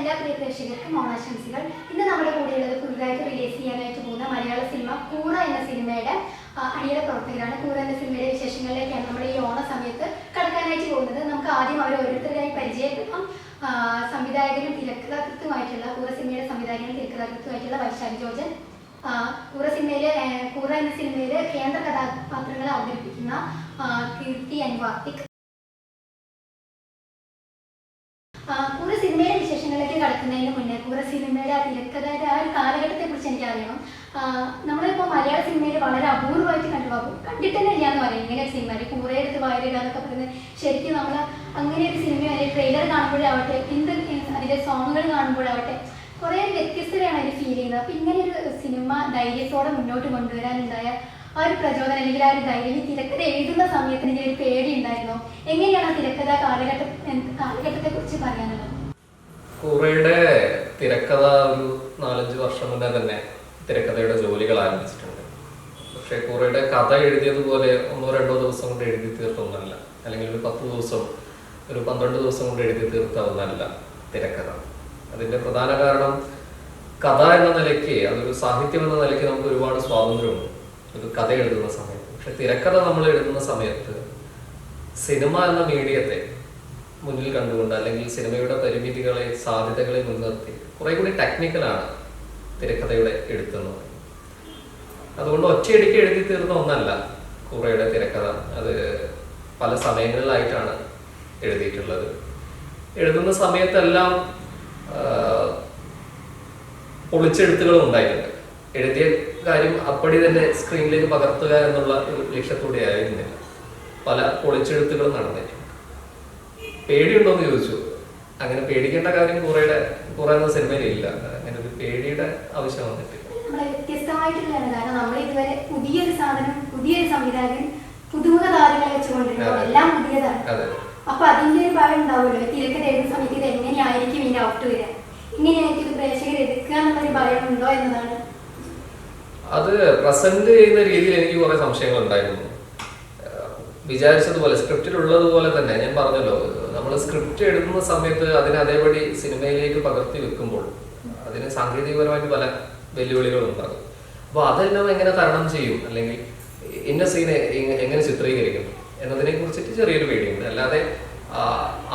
എല്ലാ പ്രിയ പ്രേക്ഷകർക്കും ഓണാശംസകൾ. ഇന്ന് നമ്മുടെ കൂടെയുള്ളത് പുതുതായിട്ട് റിലീസ് ചെയ്യാനായിട്ട് പോകുന്ന മലയാള സിനിമ കൂറ എന്ന സിനിമയുടെ അണിയറ പ്രവർത്തകരാണ്. കൂറ എന്ന സിനിമയുടെ വിശേഷങ്ങളിലേക്കാണ് നമ്മൾ ഈ ഓണ സമയത്ത് കടക്കാനായിട്ട് പോകുന്നത്. നമുക്ക് ആദ്യം അവർ ഓരോരുത്തരായി പരിചയപ്പെടാം. സംവിധായകനും തിരക്കഥാകൃത്തുമായിട്ടുള്ള കൂറ സിനിമയുടെ സംവിധായകനും തിരക്കഥാകൃത്തുമായിട്ടുള്ള വൈശാഖ് ജോർജൻ, കൂറ എന്ന സിനിമയിലെ കേന്ദ്ര കഥാപാത്രങ്ങളെ അവതരിപ്പിക്കുന്ന കീർത്തി വാർത്തിക്. കൂറ സിനിമയുടെ വിശേഷങ്ങളിലേക്ക് കടക്കുന്നതിന് മുന്നേ കൂറ സിനിമയുടെ തിരക്കഥയുടെ ആ ഒരു കാലഘട്ടത്തെ കുറിച്ച് എനിക്ക് അറിയണം. നമ്മളിപ്പോൾ മലയാള സിനിമയിൽ വളരെ അപൂർവമായിട്ട് കണ്ടിട്ട് തന്നെ ഇല്ല എന്ന് പറയും ഇങ്ങനെ ഒരു സിനിമ കൂറയെടുത്ത് വയറിടുക എന്നൊക്കെ പറയുന്നത്. ശരിക്കും നമ്മൾ അങ്ങനെ ഒരു സിനിമ അല്ലെങ്കിൽ ട്രെയിലർ കാണുമ്പോഴാവട്ടെ അതിൻ്റെ സോങ്ങുകൾ കാണുമ്പോഴാവട്ടെ കുറേ വ്യത്യസ്തതയാണ് അതിന് ഫീൽ ചെയ്യുന്നത്. അപ്പം ഇങ്ങനെ ഒരു സിനിമ ധൈര്യത്തോടെ മുന്നോട്ട് കൊണ്ടുവരാനുണ്ടായ ആ ഒരു പ്രചോദനം അല്ലെങ്കിൽ ആ ഒരു ധൈര്യം, ഈ തിരക്കഥ എഴുതുന്ന സമയത്ത് എനിക്ക് ഒരു പേടി ഉണ്ടായിരുന്നു. എങ്ങനെയാണ് ആ തിരക്കഥ കാലഘട്ടത്തെ കുറിച്ച് പറയാനുള്ളത്? കൂറയുടെ തിരക്കഥ ഒരു 4-5 വർഷം മുന്നേ തന്നെ തിരക്കഥയുടെ ജോലികൾ ആരംഭിച്ചിട്ടുണ്ട്. പക്ഷേ കൂറയുടെ കഥ എഴുതിയതുപോലെ 1-2 ദിവസം കൊണ്ട് എഴുതി തീർത്തൊന്നല്ല, അല്ലെങ്കിൽ ഒരു 10 ദിവസം, ഒരു 12 ദിവസം കൊണ്ട് എഴുതി തീർത്ത ഒന്നല്ല തിരക്കഥ. അതിന്റെ പ്രധാന കാരണം കഥ എന്ന നിലയ്ക്ക്, അതൊരു സാഹിത്യം എന്ന നിലയ്ക്ക് നമുക്ക് ഒരുപാട് സ്വാതന്ത്ര്യമുണ്ട് ഒരു കഥ എഴുതുന്ന സമയത്ത്. പക്ഷെ തിരക്കഥ നമ്മൾ എഴുതുന്ന സമയത്ത് സിനിമ എന്ന മീഡിയത്തെ മുന്നിൽ കണ്ടുകൊണ്ട്, അല്ലെങ്കിൽ സിനിമയുടെ പരിമിതികളെ, സാധ്യതകളെ മുൻനിർത്തി കുറെ കൂടി ടെക്നിക്കലാണ് തിരക്കഥയുടെ എഴുത്തുന്നത്. അതുകൊണ്ട് ഒറ്റയടിക്ക് എഴുതി തീർന്ന ഒന്നല്ല കൂറയുടെ തിരക്കഥ. അത് പല സമയങ്ങളിലായിട്ടാണ് എഴുതിയിട്ടുള്ളത്. എഴുതുന്ന സമയത്തെല്ലാം പൊളിച്ചെഴുത്തുകളും ഉണ്ടായിട്ടുണ്ട്. എഴുതിയ കാര്യം അപ്പടി തന്നെ സ്ക്രീനിലേക്ക് പകർത്തുക എന്നുള്ള ഒരു ലക്ഷ്യത്തോടെ ആയിരുന്നില്ല. പല പൊളിച്ചെഴുത്തുകളും നടന്നിട്ടുണ്ട്. പേടിയുണ്ടോന്ന് ചോദിച്ചു. അങ്ങനെ പേടിക്കേണ്ട കാര്യം കൂറ എന്ന സിനിമയിൽ ഇല്ല. അങ്ങനെ ഒരു പേടിയുടെ ആവശ്യം വന്നിട്ടില്ല. വ്യത്യസ്തമായിട്ടുള്ളതാണ്. കാരണം നമ്മൾ ഇതുവരെ പുതിയൊരു സാധനം, പുതിയൊരു സംവിധായകൻ, പുതുമുഖ താരങ്ങളെ വെച്ചുകൊണ്ടിരുന്നത് എല്ലാം പുതിയതാണ്. അപ്പൊ അതിന്റെ ഒരു ഭയം ഉണ്ടാവുമല്ലോ. തിരക്കഥ എഴുതുന്ന സമയത്ത് ഇത് എങ്ങനെയായിരിക്കും ഇതിന്റെ ഔട്ട് വരിക, ഇങ്ങനെയായിരിക്കും ഇത് പ്രേക്ഷകർ എടുക്കുക എന്നുള്ളൊരു ഭയം ഉണ്ടോ എന്നതാണ്. അത് പ്രസന്റ് ചെയ്യുന്ന രീതിയിൽ എനിക്ക് കുറെ സംശയങ്ങൾ ഉണ്ടായിരുന്നു. വിചാരിച്ചതുപോലെ സ്ക്രിപ്റ്റിലുള്ളതുപോലെ തന്നെ ഞാൻ പറഞ്ഞല്ലോ, നമ്മൾ സ്ക്രിപ്റ്റ് എഴുതുന്ന സമയത്ത് അതിനെ അതേപടി സിനിമയിലേക്ക് പകർത്തി വെക്കുമ്പോൾ അതിന് സാങ്കേതികപരമായിട്ട് പല വെല്ലുവിളികളും ഉണ്ടാകും. അപ്പോൾ അതെല്ലാം എങ്ങനെ തരണം ചെയ്യും, അല്ലെങ്കിൽ ഇന്ന സീനെ എങ്ങനെ ചിത്രീകരിക്കും എന്നതിനെ കുറിച്ചിട്ട് ചെറിയൊരു പേടിയുണ്ട്. അല്ലാതെ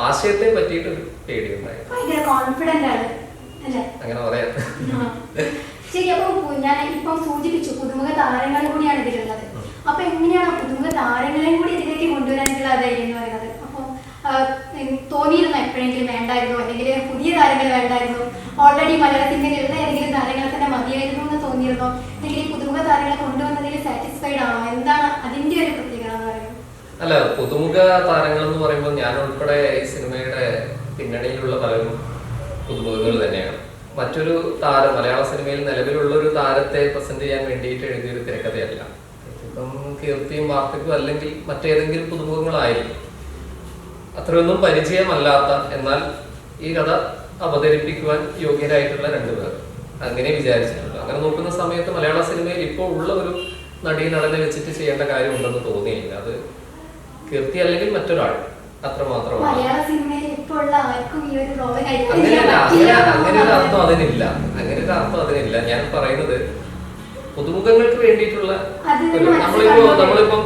ആശയത്തെ പറ്റിയിട്ട് ഒരു പേടിയുണ്ടായി. അങ്ങനെ പറയാം. ശരി. അപ്പൊ ഞാൻ ഇപ്പൊ സൂചിപ്പിച്ചു പുതുമുഖ താരങ്ങളെ കൂടിയാണ് ഇതിലുള്ളത്. അപ്പൊ എങ്ങനെയാണ് പുതുമുഖ താരങ്ങളെയും കൂടി ഇതിലേക്ക് കൊണ്ടുവരാനുള്ള ധൈര്യം എന്ന് പറയുന്നത്? അപ്പൊ തോന്നിയിരുന്നു എപ്പോഴെങ്കിലും വേണ്ടായിരുന്നു, അല്ലെങ്കിൽ പുതിയ താരങ്ങൾ വേണ്ടായിരുന്നു, ഓൾറെഡി മലയാള സിനിമയിലുള്ള ഏതെങ്കിലും താരങ്ങളെ തന്നെ മതിയായിരുന്നു എന്ന് തോന്നിയിരുന്നോ, അല്ലെങ്കിൽ ഈ പുതുമുഖ താരങ്ങളെ കൊണ്ടുവന്നതിൽ സാറ്റിസ്ഫൈഡ് ആണോ? എന്താണ് അതിന്റെ ഒരു പ്രത്യേകത എന്ന് പറയുന്നത്? അല്ല, പുതുമുഖ താരങ്ങൾ എന്ന് പറയുമ്പോൾ ഞാൻ ഉൾപ്പെടെ ഈ സിനിമയുടെ പിന്നണിയിലുള്ള പലരും പുതുമുഖങ്ങൾ തന്നെയാണ്. മറ്റൊരു താരം, മലയാള സിനിമയിൽ നിലവിലുള്ള ഒരു താരത്തെ പ്രസന്റ് ചെയ്യാൻ വേണ്ടിയിട്ട് എഴുതിയൊരു തിരക്കഥയല്ല. ഇപ്പം കീർത്തിയും വാർത്തക്കും അല്ലെങ്കിൽ മറ്റേതെങ്കിലും പുതുമുഖങ്ങളായിരിക്കും. അത്രയൊന്നും പരിചയമല്ലാത്ത, എന്നാൽ ഈ കഥ അവതരിപ്പിക്കുവാൻ യോഗ്യരായിട്ടുള്ള 2 പേർ, അങ്ങനെ വിചാരിച്ചിട്ടുണ്ട്. അങ്ങനെ നോക്കുന്ന സമയത്ത് മലയാള സിനിമയിൽ ഇപ്പോൾ ഉള്ള ഒരു നടീനടനെ വെച്ചിട്ട് ചെയ്യേണ്ട കാര്യമുണ്ടെന്ന് തോന്നിയില്ല. അത് കീർത്തി അല്ലെങ്കിൽ മറ്റൊരാൾ, അത്രമാത്രമാണ്. അങ്ങനെ ഒരു അർത്ഥം അതിനില്ല. ഞാൻ പറയുന്നത് പുതുമുഖങ്ങൾക്ക് വേണ്ടിയിട്ടുള്ള നമ്മളിപ്പം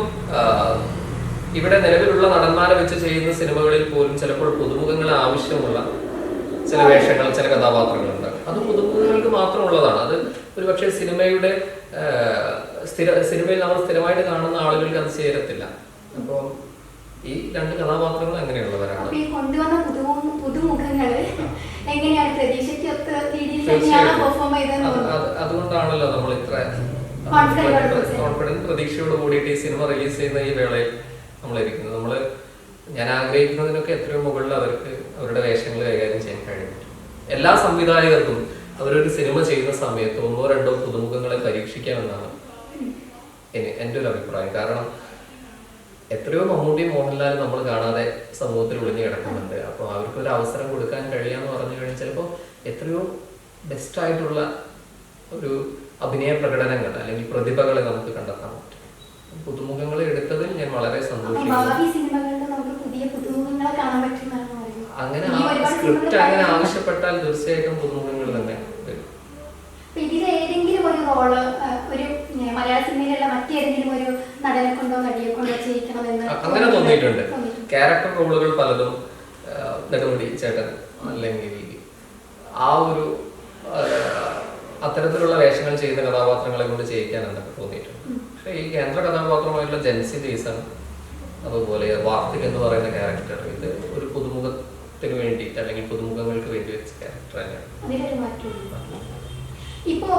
ഇവിടെ നിലവിലുള്ള നടന്മാരെ വെച്ച് ചെയ്യുന്ന സിനിമകളിൽ പോലും ചിലപ്പോൾ പുതുമുഖങ്ങളെ ആവശ്യമുള്ള ചില വേഷങ്ങൾ, ചില കഥാപാത്രങ്ങളുണ്ട്. അത് പുതുമുഖങ്ങൾക്ക് മാത്രമുള്ളതാണ്. അത് ഒരുപക്ഷെ സിനിമയിൽ നമ്മൾ സ്ഥിരമായിട്ട് കാണുന്ന ആളുകൾക്ക് അത് ചേരത്തില്ല. അപ്പൊ ഈ 2 കഥാപാത്രങ്ങൾ അങ്ങനെയുള്ളവരാണ്. അതുകൊണ്ടാണല്ലോ നമ്മൾ ഇത്ര കോൺഫിഡൻസ്, പ്രതീക്ഷയോട് കൂടിയിട്ട് ഈ സിനിമ റിലീസ് ചെയ്യുന്ന ഈ വേളയിൽ നമ്മളിരിക്കുന്നത്. ഞാൻ ആഗ്രഹിക്കുന്നതിനൊക്കെ എത്രയോ മുകളിൽ അവർക്ക് അവരുടെ വേഷങ്ങൾ കൈകാര്യം ചെയ്യാൻ കഴിയും. എല്ലാ സംവിധായകർക്കും അവരൊരു സിനിമ ചെയ്യുന്ന സമയത്ത് 1-2 പുതുമുഖങ്ങളെ പരീക്ഷിക്കാമെന്നാണ് എൻ്റെ ഒരു അഭിപ്രായം. കാരണം എത്രയോ മമ്മൂട്ടിയും മോഹൻലാലും നമ്മൾ കാണാതെ സമൂഹത്തിൽ ഒളിഞ്ഞു കിടക്കുന്നുണ്ട്. അപ്പോൾ അവർക്കൊരു അവസരം കൊടുക്കാൻ കഴിയാന്ന് പറഞ്ഞു കഴിഞ്ഞാൽ ചിലപ്പോൾ എത്രയോ ബെസ്റ്റ് ആയിട്ടുള്ള ഒരു അഭിനയ പ്രകടനങ്ങൾ അല്ലെങ്കിൽ പ്രതിഭകളെ നമുക്ക് കണ്ടെത്താൻ പറ്റും. പുതുമുഖങ്ങളെ എടുത്തതിൽ ഞാൻ വളരെ സന്തോഷിക്കുന്നു. അങ്ങനെ ഇനി ഒരുപാട് സ്ക്രിപ്റ്റ് സിനിമകൾ അങ്ങനെ ആവശ്യപ്പെട്ടാൽ തീർച്ചയായിട്ടും പുതുമുഖങ്ങൾ തന്നെ വരും. ഇതിൽ ഏതെങ്കിലും ഒരു റോള് ഒരു മലയാള സിനിമയിലുള്ള മറ്റേതെങ്കിലും ഒരു നടനെ കൊണ്ടോ നടിയെ കൊണ്ടോ ചെയ്യിക്കണമെന്ന് അങ്ങനെ തോന്നിയിട്ടുണ്ട്. ക്യാരക്ടർ റോളുകൾ പലതും നെടുമുടി ചേട്ടൻ അല്ലെങ്കിൽ ആ ഒരു അത്തരത്തിലുള്ള വേഷങ്ങൾ ചെയ്യുന്ന കഥാപാത്രങ്ങളെ കൊണ്ട് ചെയ്യിക്കാൻ എന്നൊക്കെ തോന്നിയിട്ടുണ്ട്. പക്ഷെ ഈ കേന്ദ്ര കഥാപാത്രമായിട്ടുള്ള ജെൻസി ജെയ്സൺ, അതുപോലെ വാർത്തിക് എന്ന് പറയുന്ന ക്യാരക്ടർ, ഇത് ഒരു പുതുമുഖത്തിന് വേണ്ടിയിട്ട് അല്ലെങ്കിൽ പുതുമുഖങ്ങൾക്ക് വേണ്ടി വെച്ച ക്യാരക്ടർ തന്നെയാണ്. ഇപ്പോ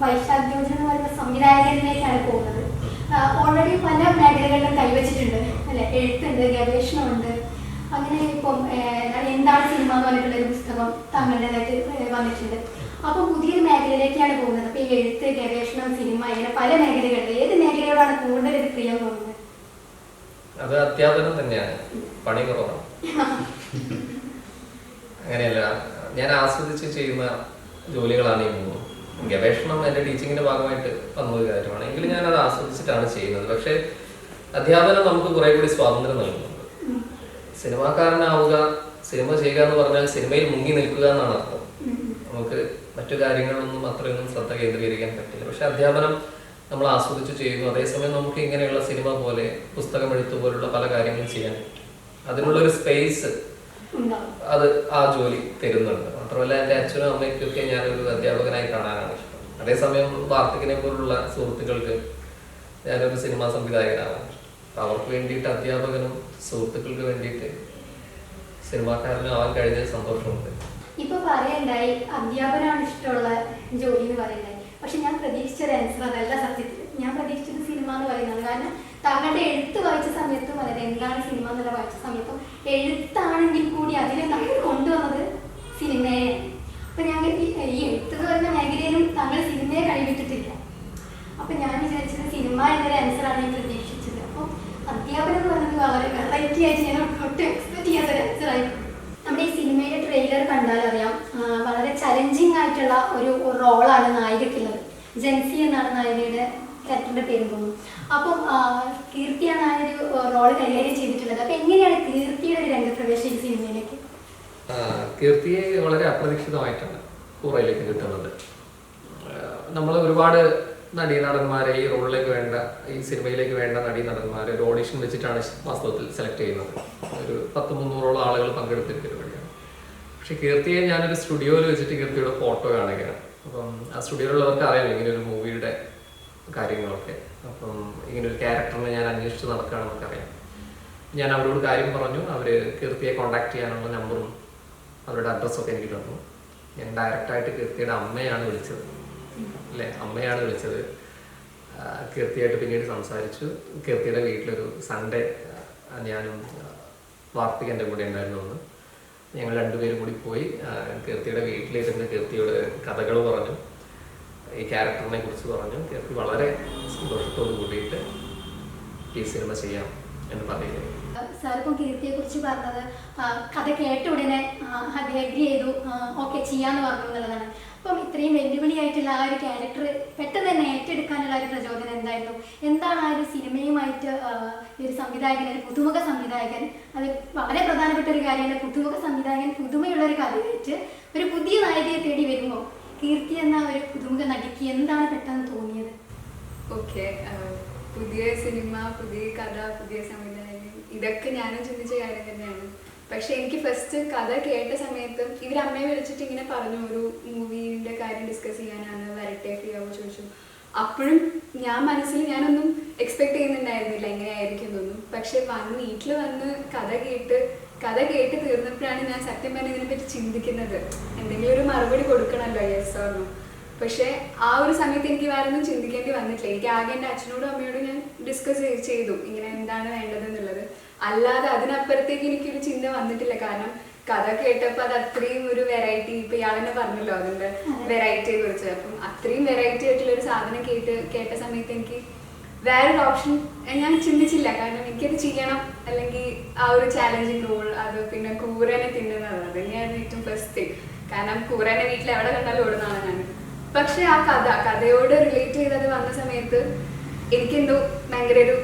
വൈശാഖ് ജോർജ് എന്ന് പറയുന്ന സംവിധായകനിലേക്കാണ് പോകുന്നത്. ഓൾറെഡി പല മേഖലകളിലും കൈവച്ചിട്ടുണ്ട് അല്ലെ, എഴുത്തുണ്ട്, ഗവേഷണമുണ്ട്. അങ്ങനെ ഇപ്പം എന്താണ് സിനിമ എന്ന് പറഞ്ഞിട്ടുള്ള ഒരു പുസ്തകം താങ്കളുടേതായിട്ട് വന്നിട്ടുണ്ട്. അപ്പൊ പുതിയൊരു മേഖലയിലേക്കാണ് പോകുന്നത്. അപ്പൊ ഈ എഴുത്ത്, ഗവേഷണം, സിനിമ, ഇങ്ങനെ പല മേഖലകളിൽ ഏത് മേഖലയോടാണ് കൂടുതൽ ഒരു പ്രിയം തോന്നുന്നത്? അത് അധ്യാപനം തന്നെയാണ്. പണി കുറവാണ്. അങ്ങനെയല്ല, ഞാൻ ആസ്വദിച്ച് ചെയ്യുന്ന ജോലികളാണ് ഈ മൂന്നും. ഗവേഷണം എൻ്റെ ടീച്ചിങ്ങിന്റെ ഭാഗമായിട്ട് വന്നൊരു കാര്യമാണ്, എങ്കിലും ഞാൻ അത് ആസ്വദിച്ചിട്ടാണ് ചെയ്യുന്നത്. പക്ഷെ അധ്യാപനം നമുക്ക് കുറെ കൂടി സ്വാതന്ത്ര്യം നൽകുന്നുണ്ട്. സിനിമാക്കാരനാവുക, സിനിമ ചെയ്യുക എന്ന് പറഞ്ഞാൽ സിനിമയിൽ മുങ്ങി നിൽക്കുക എന്നാണ് അർത്ഥം. നമുക്ക് മറ്റു കാര്യങ്ങളൊന്നും അത്രയൊന്നും ശ്രദ്ധ കേന്ദ്രീകരിക്കാൻ പറ്റില്ല. പക്ഷെ അധ്യാപനം നമ്മൾ ആസ്വദിച്ച് ചെയ്യുന്നു. അതേസമയം നമുക്ക് ഇങ്ങനെയുള്ള സിനിമ പോലെ, പുസ്തകം എഴുത്ത് പോലുള്ള പല കാര്യങ്ങളും ചെയ്യാൻ പറ്റും. അതിനുള്ളൊരു സ്പേസ് അത് ആ ജോലി തരുന്നുണ്ട്. മാത്രമല്ല എൻ്റെ അച്ഛനും അമ്മയ്ക്കൊക്കെ ഞാനൊരു അധ്യാപകനായി കാണാനാണ് ഇഷ്ടം. അതേസമയം വാർത്തകിനെ പോലുള്ള സുഹൃത്തുക്കൾക്ക് ഞാനൊരു സിനിമാ സംവിധായകനാണ് ഇഷ്ടം. അവർക്ക് വേണ്ടിയിട്ട് അധ്യാപകനും സുഹൃത്തുക്കൾക്ക് വേണ്ടിയിട്ട് സിനിമാക്കാരനും ആവാൻ കഴിഞ്ഞ സന്തോഷമുണ്ട്. ഇപ്പൊ പറയണ്ടായി അധ്യാപനമാണ് ഇഷ്ടമുള്ള ജോലി എന്ന് പറയുന്നത്. പക്ഷെ ഞാൻ പ്രതീക്ഷിച്ചൊരു ആൻസർ അതല്ല സത്യത്തിൽ. ഞാൻ പ്രതീക്ഷിച്ചത് സിനിമ എന്ന് പറയുന്നത്. കാരണം താങ്കളുടെ എഴുത്ത് വായിച്ച സമയത്തും, അതായത് എന്താണ് സിനിമ എന്നുള്ള വായിച്ച സമയത്തും, എഴുത്താണെങ്കിൽ കൂടി അതിനെ നമ്മൾ കൊണ്ടുവന്നത് സിനിമയെയാണ്. അപ്പൊ ഞാൻ ഈ എഴുത്ത് എന്ന് പറയുന്ന മേഖലയിലും താങ്കൾ സിനിമയെ കഴിവിട്ടിട്ടില്ല. അപ്പൊ ഞാൻ വിചാരിച്ചത് സിനിമ എന്നൊരു ആൻസറാണ് ഞാൻ പ്രതീക്ഷിച്ചത്. അപ്പൊ അധ്യാപനം എന്ന് പറയുന്നത് വളരെ വെറൈറ്റി ആയിട്ട് ഞാൻ ഒട്ടും എക്സ്പെക്ട് ചെയ്യാത്തൊരു ആൻസറായിരുന്നു. നമ്മുടെ ഈ സിനിമയുടെ ട്രെയിലർ കണ്ടാൽ അറിയാം, വളരെ ചലഞ്ചിങ് ആയിട്ടുള്ള ഒരു റോളാണ് നായികക്കുള്ളത്. ജെൻസി എന്നാണ് നായികയുടെ ക്യാരക്ടറിന്റെ പേര് തോന്നുന്നു. അപ്പം കീർത്തിയാണ് ആ ഒരു റോള് കൈകാര്യം ചെയ്തിട്ടുള്ളത്. അപ്പൊ എങ്ങനെയാണ് കീർത്തിയുടെ ഒരു രംഗപ്രവേശം ഈ സിനിമയിലേക്ക്? കീർത്തിയെ വളരെ അപ്രതീക്ഷിതമായിട്ടാണ് കൂറയിലേക്ക് കിട്ടുന്നത്. നമ്മൾ ഒരുപാട് നടീനടന്മാരെ ഈ റോളിലേക്ക് വേണ്ട, ഈ സിനിമയിലേക്ക് വേണ്ട നടീനടന്മാരെ ഒരു ഓഡിഷൻ വെച്ചിട്ടാണ് വാസ്തവത്തിൽ സെലക്ട് ചെയ്യുന്നത്. ഒരു 100-300 ആളുകൾ പങ്കെടുത്തിരിക്കുന്ന പരിപാടിയാണ്. പക്ഷെ കീർത്തിയെ ഞാനൊരു സ്റ്റുഡിയോയിൽ വെച്ചിട്ട് കീർത്തിയുടെ ഫോട്ടോ കാണുകയാണ്. അപ്പം ആ സ്റ്റുഡിയോയിലുള്ളവർക്ക് അറിയാം ഇങ്ങനെ ഒരു മൂവിയുടെ കാര്യങ്ങളൊക്കെ. അപ്പം ഇങ്ങനെ ഒരു ക്യാരക്ടറിനെ ഞാൻ അന്വേഷിച്ച് നടക്കുകയാണെന്നൊക്കെ അറിയാം. ഞാൻ അവരോട് കാര്യം പറഞ്ഞു. അവർ കീർത്തിയെ കോൺടാക്ട് ചെയ്യാനുള്ള നമ്പറും അവരുടെ അഡ്രസ്സൊക്കെ എനിക്ക് തന്നു. ഞാൻ ഡയറക്റ്റായിട്ട് കീർത്തിയുടെ അമ്മയാണ് വിളിച്ചത്. അല്ലേ, അമ്മയാണ് വിളിച്ചത്. കീർത്തിയായിട്ട് പിന്നീട് സംസാരിച്ചു. കീർത്തിയുടെ വീട്ടിലൊരു സൺഡേ ഞാനും വാർത്തിക് എൻ്റെ കൂടെ ഉണ്ടായിരുന്നു. ഒന്ന് ഞങ്ങൾ രണ്ടുപേരും കൂടി പോയി കീർത്തിയുടെ വീട്ടിലിരുന്ന് കീർത്തിയോട് കഥകൾ പറഞ്ഞു, ഈ ക്യാരക്ടറിനെ കുറിച്ച് പറഞ്ഞു. കീർത്തി വളരെ സന്തോഷത്തോട് കൂടിയിട്ട് ഈ സിനിമ ചെയ്യാം എന്ന് പറയുന്നത്. സാറിപ്പം കീർത്തിയെ കുറിച്ച് പറഞ്ഞത് കഥ കേട്ട ഉടനെ അത് എഗ്രി ചെയ്തു, ഓക്കെ ചെയ്യാന്ന് പറഞ്ഞു എന്നുള്ളതാണ്. അപ്പം ഇത്രയും വെല്ലുവിളിയായിട്ടുള്ള ആ ഒരു ക്യാരക്ടർ പെട്ടെന്ന് തന്നെ ഏറ്റെടുക്കാനുള്ള ഒരു പ്രചോദനം എന്തായിരുന്നു? എന്താണ് ആ ഒരു സിനിമയുമായിട്ട് ഒരു സംവിധായകൻ, ഒരു പുതുമുഖ സംവിധായകൻ, അത് വളരെ പ്രധാനപ്പെട്ട ഒരു കാര്യമാണ്. പുതുമുഖ സംവിധായകൻ പുതുമയുള്ള ഒരു കഥയായിട്ട് ഒരു പുതിയ നായികയെ തേടി വരുമ്പോൾ കീർത്തി എന്ന ഒരു പുതുമുഖ നടിക്ക് എന്താണ് പെട്ടെന്ന് തോന്നിയത്? ഓക്കെ, പുതിയ സിനിമ, പുതിയ കഥ, പുതിയ സംവിധായകൻ, ഇതൊക്കെ ഞാനും ചിന്തിച്ച കാര്യം തന്നെയാണ്. പക്ഷെ എനിക്ക് ഫസ്റ്റ് കഥ കേട്ട സമയത്ത് ഇവർ അമ്മയെ വിളിച്ചിട്ട് ഇങ്ങനെ പറഞ്ഞു, ഒരു മൂവിന്റെ കാര്യം ഡിസ്കസ് ചെയ്യാനാണ്, വരട്ടെ, ഫ്രീ ആവോ ചോദിച്ചു. അപ്പോഴും ഞാൻ മനസ്സിൽ ഞാനൊന്നും എക്സ്പെക്ട് ചെയ്യുന്നുണ്ടായിരുന്നില്ല എങ്ങനെയായിരിക്കും എന്നൊന്നും. പക്ഷെ വീട്ടിൽ വന്ന് കഥ കേട്ട് തീർന്നപ്പോഴാണ് ഞാൻ സത്യം പറഞ്ഞ ഇതിനെപ്പറ്റി ചിന്തിക്കുന്നത്. എന്തെങ്കിലും ഒരു മറുപടി കൊടുക്കണമല്ലോ, യെസ് ഓർ നോ. പക്ഷെ ആ ഒരു സമയത്ത് എനിക്ക് വേറെ ഒന്നും ചിന്തിക്കേണ്ടി വന്നിട്ടില്ല. എനിക്ക് ആകെ എൻ്റെ അച്ഛനോടും അമ്മയോടും ഞാൻ ഡിസ്കസ് ചെയ്തു ഇങ്ങനെ എന്താണ് വേണ്ടത് എന്നുള്ളത്. അല്ലാതെ അതിനപ്പുറത്തേക്ക് എനിക്കൊരു ചിന്ത വന്നിട്ടില്ല. കാരണം കഥ കേട്ടപ്പോൾ അത് അത്രയും ഒരു വെറൈറ്റി, ഇപ്പൊ ഇയാളെന്നെ പറഞ്ഞല്ലോ അതിന്റെ വെറൈറ്റിയെ കുറിച്ച്. അപ്പം അത്രയും വെറൈറ്റി ആയിട്ടുള്ള ഒരു സാധനം കേട്ട സമയത്ത് എനിക്ക് വേറൊരു ഓപ്ഷൻ ഞാൻ ചിന്തിച്ചില്ല. കാരണം എനിക്കത് ചെയ്യണം, അല്ലെങ്കിൽ ആ ഒരു ചാലഞ്ചിങ് റോൾ, അത് പിന്നെ കൂരനെ തിന്നുന്നത്, അത് തന്നെയായിരുന്നു ഏറ്റവും ഫസ്റ്റ് തിങ്. കാരണം കൂരനെ വീട്ടിൽ എവിടെ കണ്ടാലും ഓടുന്നതാണ് ഞാൻ. പക്ഷെ ആ കഥയോട് റിലേറ്റ് ചെയ്തത് വന്ന സമയത്ത് എനിക്കെന്തോ ഭയങ്കര ഒരു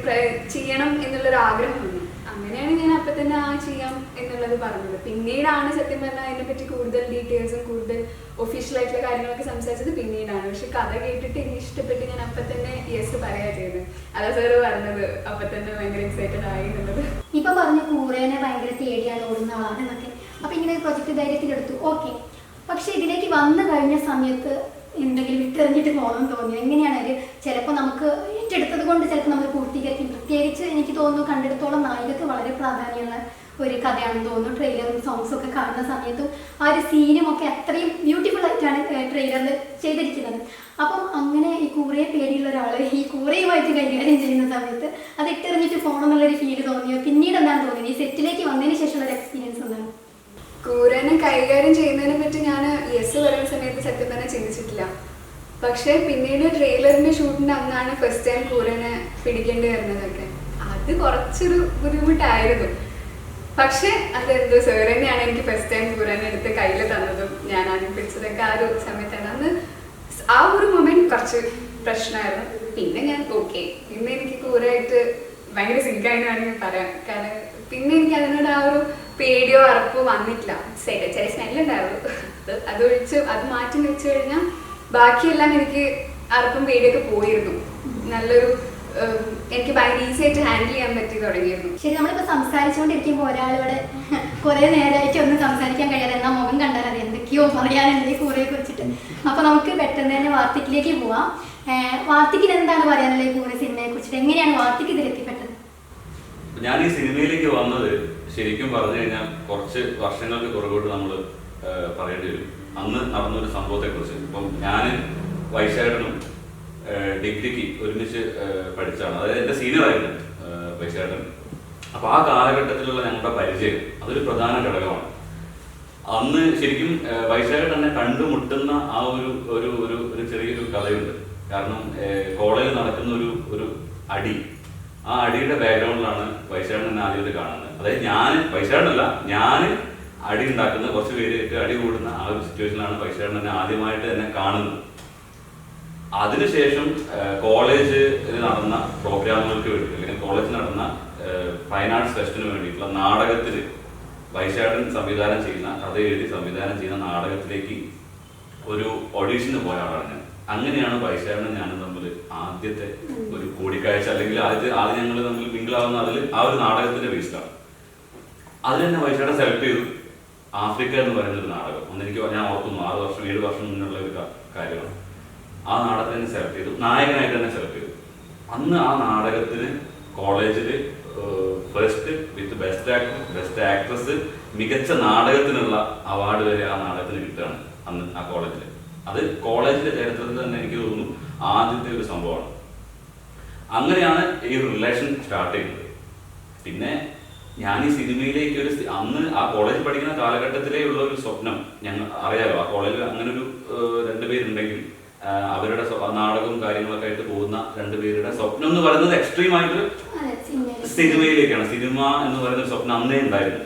ചെയ്യണം എന്നുള്ളൊരു ആഗ്രഹം വന്നു. അങ്ങനെയാണ് അങ്ങനെയാണ് ഞാൻ അപ്പൊ തന്നെ ചെയ്യാം എന്നുള്ളത് പറഞ്ഞത്. പിന്നീടാണ് സത്യം പറഞ്ഞാൽ അതിനെ പറ്റി കൂടുതൽ ഡീറ്റെയിൽസും കൂടുതൽ ഒഫീഷ്യൽ ആയിട്ടുള്ള കാര്യങ്ങളൊക്കെ സംസാരിച്ചത് പിന്നീടാണ്. പക്ഷെ കഥ കേട്ടിട്ട് എനിക്ക് ഇഷ്ടപ്പെട്ട് ഞാൻ അപ്പൊ തന്നെ യെസ് പറയാ ചെയ്തത്. അതാ സാറ് പറഞ്ഞത് അപ്പൊ തന്നെ ഭയങ്കര എക്സൈറ്റഡ് ആയി എന്നുള്ളത്. ഇപ്പൊ പറഞ്ഞു കൂറേനെ ഭയങ്കര പേടിയാണ് ഓടുന്ന ആളാണെന്നൊക്കെ. അപ്പൊ ഇങ്ങനെ പ്രൊജക്ട് ധൈര്യത്തിലെടുത്തു, ഓക്കെ. പക്ഷെ ഇതിലേക്ക് വന്നു കഴിഞ്ഞ സമയത്ത് എന്തെങ്കിലും വിട്ടെറിഞ്ഞിട്ട് പോകണമെന്ന് തോന്നി? എങ്ങനെയാണ് ഒരു ചിലപ്പോൾ നമുക്ക് ഏറ്റെടുത്തത് കൊണ്ട് ചിലപ്പോൾ നമ്മൾ പൂർത്തീകരിക്കും. പ്രത്യേകിച്ച് എനിക്ക് തോന്നുന്നു കണ്ടിടത്തോളം നായികക്ക് വളരെ പ്രാധാന്യമുള്ള ഒരു കഥയാണെന്ന് തോന്നുന്നു. ട്രെയിലറും സോങ്സും ഒക്കെ കാണുന്ന സമയത്തും ആ ഒരു സീനും ഒക്കെ അത്രയും ബ്യൂട്ടിഫുൾ ആയിട്ടാണ് ട്രെയിലറിൽ ചെയ്തിരിക്കുന്നത്. അപ്പം അങ്ങനെ ഈ കൂറയെ പേടിയുള്ള ഒരാൾ ഈ കൂറയുമായിട്ട് കൈകാര്യം ചെയ്യുന്ന സമയത്ത് അത് ഇട്ടെറിഞ്ഞിട്ട് പോകണം എന്നുള്ളൊരു ഫീല് തോന്നിയോ? പിന്നീട് എന്താണ് തോന്നിയത്? ഈ സെറ്റിലേക്ക് വന്നതിന് ശേഷമുള്ള ഒരു എക്സ്പീരിയൻസ് എന്താണ്? കൂരനെ കൈകാര്യം ചെയ്യുന്നതിനെ പറ്റി ഞാൻ യെസ് പറയുന്ന സമയത്ത് സത്യം തന്നെ ചിന്തിച്ചിട്ടില്ല. പക്ഷെ പിന്നീട് ട്രെയിലറിന്റെ ഷൂട്ടിന്റെ അന്നാണ് ഫസ്റ്റ് ടൈം കൂരനെ പിടിക്കേണ്ടി വരുന്നതൊക്കെ. അത് കുറച്ചൊരു ബുദ്ധിമുട്ടായിരുന്നു. പക്ഷെ അതെന്തോ സാർ തന്നെയാണ് എനിക്ക് ഫസ്റ്റ് ടൈം കൂരനെ എടുത്ത് കയ്യിൽ തന്നതും ഞാൻ ആദ്യം പിടിച്ചതൊക്കെ ആ ഒരു സമയത്താണ്. അന്ന് ആ ഒരു മൊമെന്റ് കുറച്ച് പ്രശ്നമായിരുന്നു. പിന്നെ ഞാൻ ഓക്കെ, പിന്നെ എനിക്ക് കൂരായിട്ട് ഭയങ്കര സിങ്കായിട്ട് വേണമെങ്കിൽ പറയാം. കാരണം പിന്നെ എനിക്ക് അതിനോട് ആ ഒരു പേടിയോ അറപ്പോ വന്നിട്ടില്ല. ചെറിയ സ്മെല്ലുണ്ടായിരുന്നു. അതൊഴിച്ച് അത് മാറ്റി വെച്ച് കഴിഞ്ഞാൽ ബാക്കിയെല്ലാം എനിക്ക് അറപ്പും പേടിയൊക്കെ പോയിരുന്നു. നല്ലൊരു എനിക്ക് ഭയങ്കര ഈസി ആയിട്ട് ഹാൻഡിൽ ചെയ്യാൻ പറ്റി തുടങ്ങിയിരുന്നു. ശരി, നമ്മളിപ്പോൾ സംസാരിച്ചുകൊണ്ടിരിക്കുമ്പോൾ ഒരാളിവിടെ കുറേ നേരമായിട്ട് ഒന്നും സംസാരിക്കാൻ കഴിയാതെ എന്നാൽ മുഖം കണ്ടാൽ അത് എന്തൊക്കെയോ പറയാനുണ്ട് ഈ കൂറയെ കുറിച്ചിട്ട്. അപ്പോൾ നമുക്ക് പെട്ടെന്ന് തന്നെ വാർത്തക്കിലേക്ക് പോവാം. വാർത്തക്കിന് എന്താണ് പറയാനുള്ളത് ഈ കൂറ സിനിമയെ കുറിച്ചിട്ട്? എങ്ങനെയാണ് വാർത്തക്ക് ഇതിലെത്തിപ്പെട്ടത്? ഞാൻ ഈ സിനിമയിലേക്ക് വന്നത് ശരിക്കും പറഞ്ഞു കഴിഞ്ഞാൽ കുറച്ച് വർഷങ്ങൾക്ക് പുറകോട്ട് നമ്മൾ പറയേണ്ടി വരും. അന്ന് നടന്നൊരു സംഭവത്തെ കുറിച്ച്. ഇപ്പം ഞാൻ വൈശാഖനും ഡിഗ്രിക്ക് ഒരുമിച്ച് പഠിച്ചാണ്. അതായത് എൻ്റെ സീനിയറായിരുന്നു വൈശാഖൻ. അപ്പൊ ആ കാലഘട്ടത്തിലുള്ള ഞങ്ങളുടെ പരിചയം അതൊരു പ്രധാന ഘടകമാണ്. അന്ന് ശരിക്കും വൈശാഖൻ തന്നെ കണ്ടുമുട്ടുന്ന ആ ഒരു ചെറിയൊരു കഥയുണ്ട്. കാരണം കോളേജിൽ നടക്കുന്ന ഒരു അടി, ആ അടിയുടെ ബാക്ക്ഗ്രൗണ്ടിലാണ് വൈശാഖൻ എന്നെ ആദ്യമായിട്ട് കാണുന്നത്. അതായത് വൈശാഖനല്ല, ഞാൻ അടി ഉണ്ടാക്കുന്ന കുറച്ച് പേര് അടി കൂടുന്ന ആ ഒരു സിറ്റുവേഷനിലാണ് വൈശാഖൻ എന്നെ ആദ്യമായിട്ട് എന്നെ കാണുന്നത്. അതിനുശേഷം കോളേജിൽ നടന്ന പ്രോഗ്രാമുകൾക്ക് വേണ്ടി അല്ലെങ്കിൽ കോളേജിൽ നടന്ന ഫൈൻ ആർട്സ് ഫെസ്റ്റിന് വേണ്ടിയിട്ടുള്ള നാടകത്തിൽ വൈശാഖൻ സംവിധാനം ചെയ്യുന്ന, കഥ എഴുതി സംവിധാനം ചെയ്യുന്ന നാടകത്തിലേക്ക് ഒരു ഓഡീഷന് പോയ ആളാണ് ഞാൻ. അങ്ങനെയാണ് വൈശാഖനും ഞാനും തമ്മിൽ ആദ്യത്തെ ഒരു കൂടിക്കാഴ്ച, അല്ലെങ്കിൽ ആദ്യം ഞങ്ങൾ തമ്മിൽ മിങ്കിളാവുന്ന അതിൽ ആ ഒരു നാടകത്തിന്റെ ബേസിലാണ്. അതിൽ തന്നെ വൈശാഖനെ സെലക്ട് ചെയ്തു. ആഫ്രിക്ക എന്ന് പറയുന്നൊരു നാടകം, ഞാൻ ഓർക്കുന്നു 7 വർഷം മുന്നുള്ള ഒരു കാര്യമാണ്. ആ നാടകത്തിൽ തന്നെ സെലക്ട് ചെയ്തു, നായകനായിട്ട് തന്നെ സെലക്ട് ചെയ്തു. അന്ന് ആ നാടകത്തിന് കോളേജിൽ first with best actor, best actress, മികച്ച നാടകത്തിനുള്ള അവാർഡ് വരെ ആ നാടകത്തിന് കിട്ടുകയാണ് അന്ന് ആ കോളേജിൽ. അത് കോളേജിന്റെ ചരിത്രത്തിൽ തന്നെ എനിക്ക് തോന്നുന്നു ആദ്യത്തെ ഒരു സംഭവമാണ്. അങ്ങനെയാണ് ഈ റിലേഷൻ സ്റ്റാർട്ട് ചെയ്യുന്നത്. പിന്നെ ഞാൻ ഈ സിനിമയിലേക്ക് അന്ന് ആ കോളേജിൽ പഠിക്കുന്ന കാലഘട്ടത്തിലേ ഉള്ള ഒരു സ്വപ്നം, ഞങ്ങൾ അറിയാലോ ആ കോളേജിൽ അങ്ങനെ ഒരു 2 പേരുണ്ടെങ്കിൽ അവരുടെ നാടകവും കാര്യങ്ങളൊക്കെ ആയിട്ട് പോകുന്ന 2 പേരുടെ സ്വപ്നം എന്ന് പറയുന്നത് എക്സ്ട്രീം ആയിട്ട് സിനിമയിലേക്കാണ്. സിനിമ എന്ന് പറയുന്ന സ്വപ്നം അന്നേ ഉണ്ടായിരുന്നു.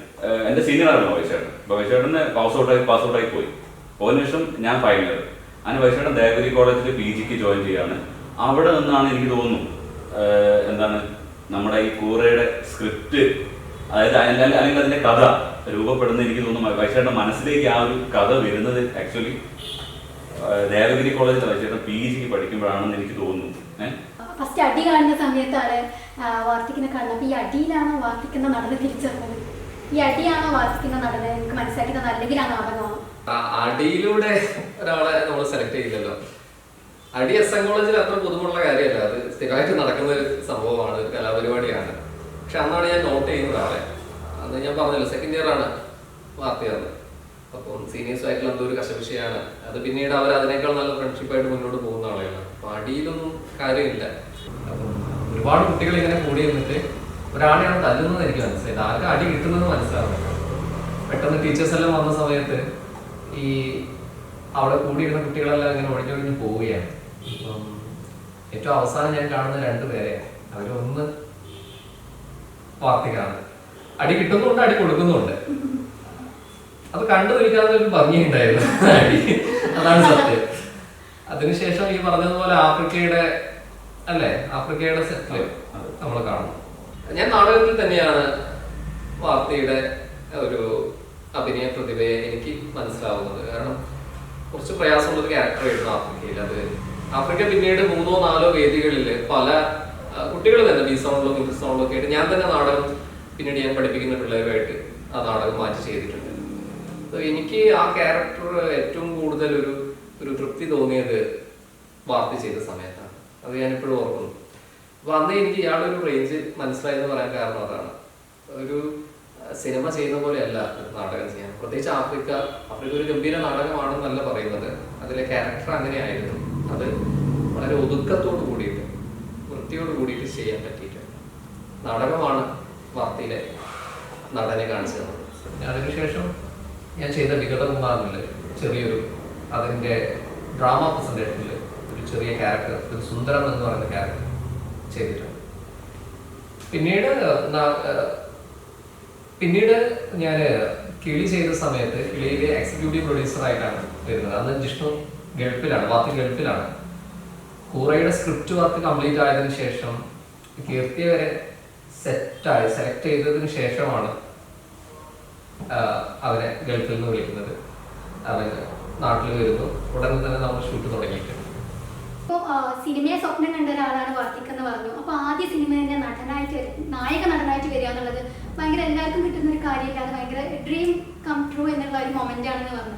എന്റെ സീനിയർ ആണല്ലോ വൈശാഖൻ. വൈശാഖന് പാസ് ഔട്ടായി പോയി. പോയതിനു ശേഷം ഞാൻ ഫൈനൽ ഇയർ. അങ്ങനെ വൈശാഖൻ ദേവഗിരി കോളേജിൽ PGക്ക് ജോയിൻ ചെയ്യാണ്. അവിടെ നിന്നാണ് എനിക്ക് തോന്നുന്നു നമ്മുടെ ഈ കൂറയുടെ സ്ക്രിപ്റ്റ്, അതായത് അല്ലെങ്കിൽ അതിന്റെ കഥ രൂപപ്പെടുന്ന, എനിക്ക് തോന്നുന്നു വൈശാഖന്റെ മനസ്സിലേക്ക് ആ ഒരു കഥ വരുന്നത് ആക്ച്വലി ദേവഗിരി കോളേജിൽ വൈശാഖൻ PGക്ക് പഠിക്കുമ്പോഴാണെന്ന് എനിക്ക് തോന്നുന്നു. ഫസ്റ്റ് അടി കാണുന്ന സമയത്താണ് വാർത്തിക്കിനെ കാണുന്നത്. അപ്പൊ ഈ അടിയിലാണോ വാർത്തിക്കുന്ന നടന്ന് തിരിച്ചറിഞ്ഞത്? ഈ അടിയാണോ വാർത്തിക്കുന്ന നടന്ന് എനിക്ക് മനസ്സിലാക്കുന്നത്, അല്ലെങ്കിൽ ആ നാടകമാണോ? അടിയിലൂടെ ഒരാളെ നമ്മൾ സെലക്ട് ചെയ്യില്ലല്ലോ. അടി SM കോളേജിൽ അത്ര പുതുമുള്ള കാര്യമല്ല, അത് സ്ഥിരമായിട്ട് നടക്കുന്ന ഒരു സംഭവമാണ്, ഒരു കലാപരിപാടിയാണ്. പക്ഷെ അന്നാണ് ഞാൻ നോട്ട് ചെയ്യുന്ന ഒരാളെ. അന്ന് ഞാൻ പറഞ്ഞല്ലോ സെക്കൻഡ് ഇയർ ആണ് വാർത്തയാണ്. അപ്പം സീനിയേഴ്സുമായിട്ടുള്ള എന്തോ ഒരു കശവിഷയാണ്. അത് പിന്നീട് അവർ അതിനേക്കാൾ നല്ല ഫ്രണ്ട്ഷിപ്പായിട്ട് മുന്നോട്ട് പോകുന്ന ആളെയാണ്. അപ്പൊ അടിയിലൊന്നും കാര്യമില്ല. അപ്പം ഒരുപാട് കുട്ടികൾ ഇങ്ങനെ കൂടി നിന്നിട്ട് ഒരാളെയാണ് തല്ലുന്നത് എനിക്ക് മനസ്സിലായത്. ആർക്കും അടി കിട്ടുന്നത് മനസ്സിലാവുന്നത്. പെട്ടെന്ന് ടീച്ചേഴ്സ് എല്ലാം വന്ന സമയത്ത് ഈ അവിടെ കൂടിയിരുന്ന കുട്ടികളെല്ലാം ഇങ്ങനെ ഒഴിഞ്ഞൊഴിഞ്ഞ് പോവുകയാണ്. അപ്പം ഏറ്റവും അവസാനം ഞാൻ കാണുന്ന 2 പേരെയാണ്. അവരൊന്ന് വാർത്തക്കാണ്. അടി കിട്ടുന്നുണ്ട്, അടി കൊടുക്കുന്നുണ്ട്. അത് കണ്ടുപിടിക്കാതെ ഒരു ഭംഗിയുണ്ടായിരുന്നു അടി. അതാണ് സത്യം. അതിനുശേഷം ഈ പറഞ്ഞതുപോലെ ആഫ്രിക്കയുടെ സെറ്റില് നമ്മൾ കാണുന്നു. ഞാൻ നാടകത്തിൽ തന്നെയാണ് വാർത്തയുടെ ഒരു അഭിനയ പ്രതിഭയെ എനിക്ക് മനസ്സിലാവുന്നത്. കാരണം കുറച്ച് പ്രയാസമുള്ളൊരു ക്യാരക്ടറായിരുന്നു ആഫ്രിക്കയിൽ. അത് ആഫ്രിക്ക പിന്നീട് 3-4 വേദികളിൽ പല കുട്ടികൾ തന്നെ ബി-സോണിലും ഇൻഡർ-സോണിലും ഒക്കെ ആയിട്ട് ഞാൻ തന്നെ നാടകം പിന്നീട് ഞാൻ പഠിപ്പിക്കുന്ന പിള്ളേരുമായിട്ട് ആ നാടകം മാറ്റി ചെയ്തിട്ടുണ്ട്. എനിക്ക് ആ ക്യാരക്ടർ ഏറ്റവും കൂടുതൽ ഒരു തൃപ്തി തോന്നിയത് വാർത്ത ചെയ്ത സമയത്താണ്. അത് ഞാനിപ്പോഴും ഓർക്കുന്നു. അപ്പൊ അന്ന് എനിക്ക് ഇയാളുടെ ഒരു റേഞ്ച് മനസ്സിലായെന്ന് പറയാൻ കാരണം അതാണ്. ഒരു സിനിമ ചെയ്യുന്ന പോലെയല്ല നാടകം ചെയ്യാൻ. പ്രത്യേകിച്ച് ആഫ്രിക്ക ഒരു ഗംഭീര നാടകമാണെന്നല്ല പറയുന്നത്, അതിലെ ക്യാരക്ടർ അങ്ങനെയായിരുന്നു. അത് വളരെ ഒതുക്കത്തോട് കൂടിയിട്ട് വൃത്തിയോട് കൂടിയിട്ട് ചെയ്യാൻ പറ്റിയിട്ടുണ്ട്. നാടകമാണ് വാർത്തയിലെ നടനെ കാണിച്ചു തന്നത്. അതിനുശേഷം ഞാൻ ചെയ്ത വിഗതകുമാറിൽ ചെറിയൊരു അതിൻ്റെ ഡ്രാമ പ്രസന്റേഷനിൽ ഒരു ചെറിയ ക്യാരക്ടർ, ഒരു സുന്ദരം എന്ന് പറയുന്ന ക്യാരക്ടർ ചെയ്തിട്ടുണ്ട്. പിന്നീട് ഞാൻ കിളി ചെയ്ത സമയത്ത് കിളിയിലെ എക്സിക്യൂട്ടീവ് പ്രൊഡ്യൂസറായിട്ടാണ് വരുന്നത്. അന്ന് ജിഷ്ണു ഗൾഫിലാണ്, വാർത്ത ഗൾഫിലാണ്. കൂറയുടെ സ്ക്രിപ്റ്റ് വർക്ക് കംപ്ലീറ്റ് ആയതിനു ശേഷം കീർത്തിയെ വരെ സെലക്ട് ചെയ്തതിനു ശേഷമാണ് അവനെ ഗൾഫിൽ നിന്ന് വിളിക്കുന്നത്. അവൻ നാട്ടിൽ വരുന്നു. ഉടനെ തന്നെ നമ്മൾ ഷൂട്ട് തുടങ്ങിയിട്ടുണ്ട്. ഇപ്പോൾ സിനിമയെ സ്വപ്നം കണ്ട ഒരാളാണ് വാർത്തിക് എന്ന് പറഞ്ഞു. അപ്പോൾ ആദ്യ സിനിമ തന്നെ നായക നടനായിട്ട് വരിക എന്നുള്ളത് ഭയങ്കര എല്ലാവർക്കും കിട്ടുന്ന ഒരു കാര്യമില്ല. അത് ഭയങ്കര ഡ്രീം കം ട്രൂ എന്നുള്ള ഒരു മൊമെന്റ് ആണെന്ന് പറഞ്ഞു.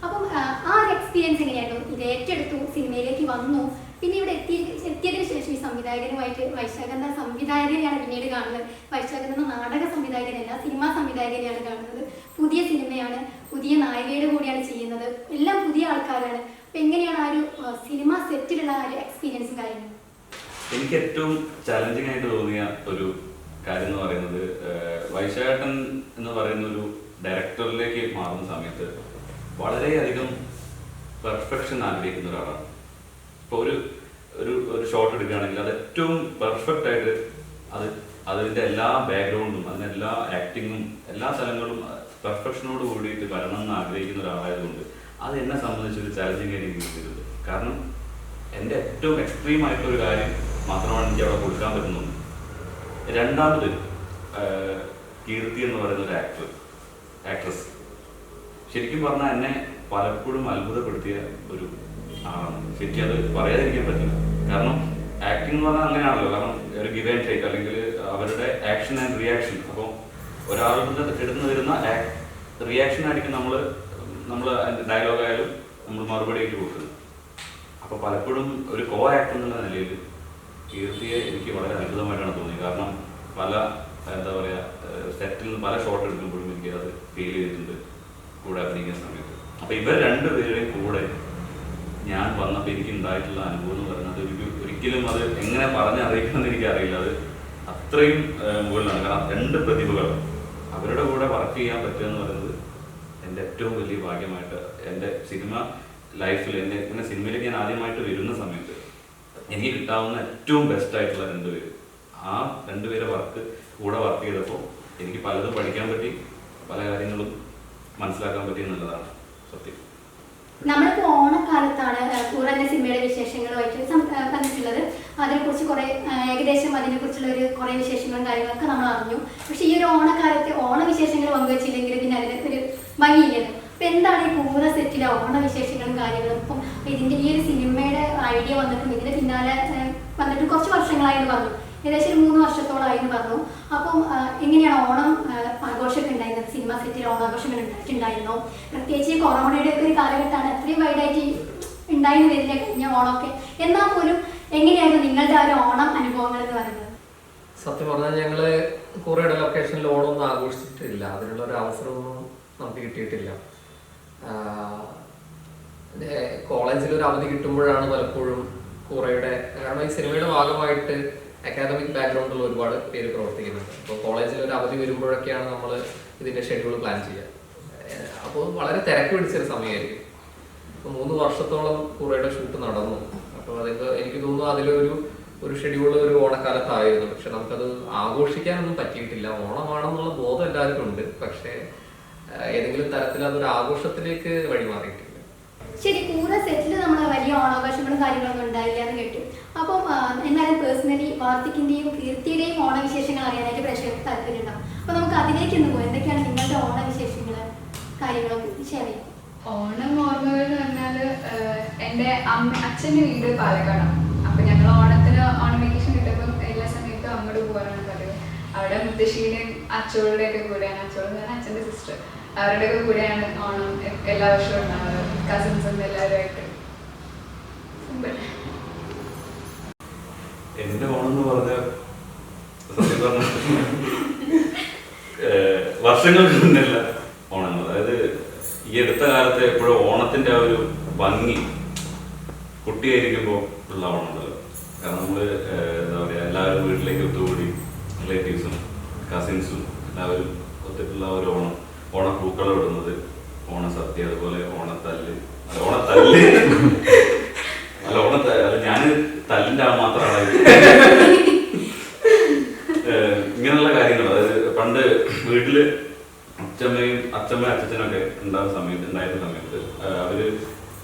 അപ്പം ആ ഒരു എക്സ്പീരിയൻസ് എങ്ങനെയായിരുന്നു? ഇത് ഏറ്റെടുത്തു, സിനിമയിലേക്ക് വന്നു, പിന്നെ ഇവിടെ എത്തിയതിനു ശേഷം ഈ സംവിധായകനുമായിട്ട് വൈശാഖൻ സംവിധായകനെയാണ് പിന്നീട് കാണുന്നത്. വൈശാഖൻ എന്ന നാടക സംവിധായകനല്ല, സിനിമാ സംവിധായകനെയാണ് കാണുന്നത്. പുതിയ സിനിമയാണ്, പുതിയ നായികയുടെ കൂടിയാണ് ചെയ്യുന്നത്, എല്ലാം പുതിയ ആൾക്കാരാണ്. അപ്പൊ എങ്ങനെയാണ് ആ ഒരു സിനിമ സെറ്റിലുള്ള ആ ഒരു എക്സ്പീരിയൻസും കാര്യങ്ങളും? എനിക്ക് ഏറ്റവും ചാലഞ്ചിങ് ആയിട്ട് തോന്നിയ ഒരു കാര്യം എന്ന് പറയുന്നത്, വൈശാഖൻ എന്ന് പറയുന്ന ഒരു ഡയറക്ടറിലേക്ക് മാറുന്ന സമയത്ത് വളരെയധികം പെർഫെക്ഷൻ ആഗ്രഹിക്കുന്ന ഒരാളാണ്. ഇപ്പോൾ ഒരു ഷോട്ട് എടുക്കുകയാണെങ്കിൽ അത് ഏറ്റവും പെർഫെക്റ്റ് ആയിട്ട് അതിൻ്റെ എല്ലാ ബാക്ക്ഗ്രൗണ്ടും അതിൻ്റെ എല്ലാ ആക്ടിങ്ങും എല്ലാ സ്ഥലങ്ങളും പെർഫെക്ഷനോട് കൂടിയിട്ട് വരണം എന്ന് ആഗ്രഹിക്കുന്ന ഒരാളായതുകൊണ്ട് അത് എന്നെ സംബന്ധിച്ചൊരു ചാലഞ്ചിങ് ആയിട്ട് എനിക്ക് ചെയ്തത്. കാരണം എൻ്റെ ഏറ്റവും എക്സ്ട്രീം ആയിട്ടൊരു കാര്യം മാത്രമാണ് എനിക്ക് അവിടെ കൊടുക്കാൻ പറ്റുന്നത്. രണ്ടാമത് കീർത്തി എന്ന് പറയുന്ന ഒരു ആക്ട്രസ് ശരിക്കും പറഞ്ഞാൽ എന്നെ പലപ്പോഴും അത്ഭുതപ്പെടുത്തിയ ഒരു ആളാണ്. ശരിക്കും അത് പറയാതിരിക്കാൻ പറ്റില്ല. കാരണം ആക്ടിങ് എന്ന് പറഞ്ഞാൽ അങ്ങനെയാണല്ലോ. കാരണം ഒരു ഗിവ് ആൻഡ് ടേക്ക്, അല്ലെങ്കിൽ അവരുടെ ആക്ഷൻ ആൻഡ് റിയാക്ഷൻ. അപ്പോൾ ഒരാളുടെ എടുന്ന് വരുന്ന റിയാക്ഷൻ ആയിരിക്കും നമ്മൾ ഡയലോഗായാലും നമ്മൾ മറുപടി ആയിട്ട് കൊടുക്കുന്നത്. അപ്പോൾ പലപ്പോഴും ഒരു കോ ആക്ടർ എന്നുള്ള നിലയിൽ കീർത്തിയെ എനിക്ക് വളരെ അത്ഭുതമായിട്ടാണ് തോന്നിയത്. കാരണം എന്താ പറയുക, സെറ്റിൽ നിന്ന് പല ഷോട്ട് എടുക്കുമ്പോഴും എനിക്ക് അത് ഫീൽ ചെയ്തിട്ടുണ്ട് കൂടെ അഭിനയിക്കുന്ന സമയത്ത്. അപ്പോൾ ഇവർ രണ്ടുപേരുടെയും കൂടെ ഞാൻ വന്നപ്പോൾ എനിക്ക് ഉണ്ടായിട്ടുള്ള അനുഭവം എന്ന് പറയുന്നത് ഒരിക്കലും അത് എങ്ങനെ പറഞ്ഞറിയിക്കണമെന്ന് എനിക്കറിയില്ല. അത് അത്രയും മുകളിലാണ്. കാരണം രണ്ട് പ്രതിഭകൾ അവരുടെ കൂടെ വർക്ക് ചെയ്യാൻ പറ്റുക എന്ന് പറയുന്നത് എൻ്റെ ഏറ്റവും വലിയ ഭാഗ്യമായിട്ട് എൻ്റെ സിനിമ ലൈഫിൽ എന്നെ സിനിമയിലേക്ക് ഞാൻ ആദ്യമായിട്ട് വരുന്ന സമയത്ത് എനിക്ക് കിട്ടാവുന്ന ഏറ്റവും ബെസ്റ്റ് ആയിട്ടുള്ള രണ്ടുപേര്. ആ രണ്ടുപേരെ കൂടെ വർക്ക് ചെയ്തപ്പോൾ എനിക്ക് പലതും പഠിക്കാൻ പറ്റി, പല കാര്യങ്ങളും മനസ്സിലാക്കാൻ പറ്റി എന്നുള്ളതാണ് സത്യം. നമ്മളിപ്പോൾ ഓണക്കാലത്താണ് കൂറന്ന സിനിമയുടെ വിശേഷങ്ങളുമായിട്ട് തന്നിട്ടുള്ളത്. അതിനെക്കുറിച്ച് ഏകദേശം അതിനെക്കുറിച്ചുള്ള കുറേ വിശേഷങ്ങളും കാര്യങ്ങളൊക്കെ നമ്മൾ അറിഞ്ഞു. പക്ഷെ ഈ ഒരു ഓണക്കാലത്ത് ഓണവിശേഷങ്ങൾ പങ്കുവച്ചില്ലെങ്കിൽ പിന്നെ അതിനൊരു ഭംഗിയില്ലല്ലോ. അപ്പം എന്താണ് ഈ കൂറ സെറ്റിലെ ഓണവിശേഷങ്ങളും കാര്യങ്ങളും? ഇപ്പം ഇതിൻ്റെ ഈ ഒരു സിനിമയുടെ ഐഡിയ വന്നിട്ടും ഇതിന് പിന്നാലെ വന്നിട്ട് കുറച്ച് വർഷങ്ങളായെന്ന് പറഞ്ഞു, ഏകദേശം ഒരു 3 വർഷത്തോളമായെന്ന് പറഞ്ഞു. അപ്പം എങ്ങനെയാണ് ഓണം ആഘോഷമൊക്കെ ഉണ്ടായിരുന്നത്? സിനിമ സെറ്റിൽ ഓണാഘോഷങ്ങൾ ഉണ്ടായിട്ടുണ്ടായിരുന്നോ? പ്രത്യേകിച്ച് ഈ കൊറോണയുടെ ഒക്കെ ഒരു കാലഘട്ടമാണ്, അത്രയും വൈഡായിട്ട് ഉണ്ടായിരുന്നു വരില്ല കഴിഞ്ഞ ഓണമൊക്കെ. എന്നാൽ പോലും എങ്ങനെയായിരുന്നു നിങ്ങളുടെ ആ ഒരു ഓണം അനുഭവങ്ങൾ എന്ന് പറയുന്നത്? സത്യം പറഞ്ഞാൽ ഞങ്ങള് കൂറയുടെ ലൊക്കേഷനിൽ ഓണമൊന്നും ആഘോഷിച്ചിട്ടില്ല. അതിനുള്ള ഒരു അവസരമൊന്നും നമുക്ക് കിട്ടിയിട്ടില്ല. കോളേജിൽ ഒരു അവധി കിട്ടുമ്പോഴാണ് പലപ്പോഴും കൂറയുടെ, കാരണം ഈ സിനിമയുടെ ഭാഗമായിട്ട് അക്കാദമിക് ബാക്ക്ഗ്രൗണ്ടിൽ ഒരുപാട് പേര് പ്രവർത്തിക്കുന്നുണ്ട്. അപ്പോൾ കോളേജിൽ ഒരു അവധി വരുമ്പോഴൊക്കെയാണ് നമ്മൾ ഇതിൻ്റെ ഷെഡ്യൂൾ പ്ലാൻ ചെയ്യുക. അപ്പോൾ വളരെ തിരക്ക് പിടിച്ചൊരു സമയമായിരിക്കും. അപ്പോൾ 3 വർഷത്തോളം കൂറയുടെ ഷൂട്ട് നടന്നു. അപ്പോൾ എനിക്ക് തോന്നുന്നു അതിലൊരു ഷെഡ്യൂൾ ഒരു ഓണക്കാലത്തായിരുന്നു. പക്ഷെ നമുക്കത് ആഘോഷിക്കാനൊന്നും പറ്റിയിട്ടില്ല. ഓണമാണെന്നുള്ള ബോധം എല്ലാവർക്കും ഉണ്ട്, പക്ഷേ ഏതെങ്കിലും തരത്തിൽ അതൊരു ആഘോഷത്തിലേക്ക് വഴിമാറിയിട്ടില്ല. ശരി, കൂറ സെറ്റിൽ നമ്മൾ വലിയ ഓണാഘോഷങ്ങളും കാര്യങ്ങളൊന്നും ഉണ്ടായില്ല എന്ന് കേട്ടു. അപ്പം എന്നാലും പേഴ്സണലി വാർത്തിക്കിന്റെയും കീർത്തിയുടെയും ഓണവിശേഷങ്ങൾ അറിയാനായിട്ട് പ്രേക്ഷകർക്ക് താല്പര്യമുണ്ടാവും. അപ്പൊ നമുക്ക് അതിലേക്ക് ഒന്ന് പോകാം. എന്തൊക്കെയാണ് നിങ്ങളുടെ ഓണവിശേഷങ്ങൾ, കാര്യങ്ങളൊക്കെ ഷെയർ ചെയ്യും? ഓണം ഓർമ്മകൾ എന്ന് പറഞ്ഞാൽ എൻ്റെ അച്ഛൻ്റെ വീട് പാലക്കാടാണ്. അപ്പം ഞങ്ങൾ ഓണത്തിന് ഓണം വെക്കേഷൻ കിട്ടുമ്പം എല്ലാ സമയത്തും അങ്ങോട്ട് പോകാനാണ് പതിവ്. അവിടെ മുത്തശ്ശീയുടെയും അച്ചോളുടെയൊക്കെ കൂടെയാണ്, അച്ചോൾ എന്ന് പറഞ്ഞാൽ അച്ഛൻ്റെ സിസ്റ്റർ, അവരുടെയൊക്കെ കൂടെയാണ് ഓണം എല്ലാ വർഷവും ഉണ്ടാവുന്നത്, കസിൻസും എല്ലാവരുമായിട്ട്. എന്റെ ഓണം എന്ന് പറഞ്ഞാൽ സത്യം പറഞ്ഞ വർഷങ്ങൾക്ക് മുന്നല്ല ഓണങ്ങൾ. അതായത് ഈ അടുത്ത കാലത്ത് എപ്പോഴും ഓണത്തിന്റെ ആ ഒരു ഭംഗി കുട്ടിയായിരിക്കുമ്പോൾ ഉള്ള ഓണം ഉണ്ടല്ലോ. കാരണം നമ്മള് എന്താ പറയാ, എല്ലാവരും വീട്ടിലേക്ക് ഒത്തുകൂടി റിലേറ്റീവ്സും കസിൻസും എല്ലാവരും ഒത്തിട്ടുള്ള ഒരു ഓണം, ഓണപ്പൂക്കളം ഇടുന്നത്, ഓണസദ്യ, അതുപോലെ ഓണത്തല്ല് അല്ല ഞാൻ തല്ലിന്റെ ആൾ മാത്രമാണ്. ഇങ്ങനെയുള്ള കാര്യങ്ങൾ, അതായത് പണ്ട് വീട്ടില് അച്ഛമ്മ അച്ഛനൊക്കെ ഉണ്ടായിരുന്ന സമയത്ത് അവര്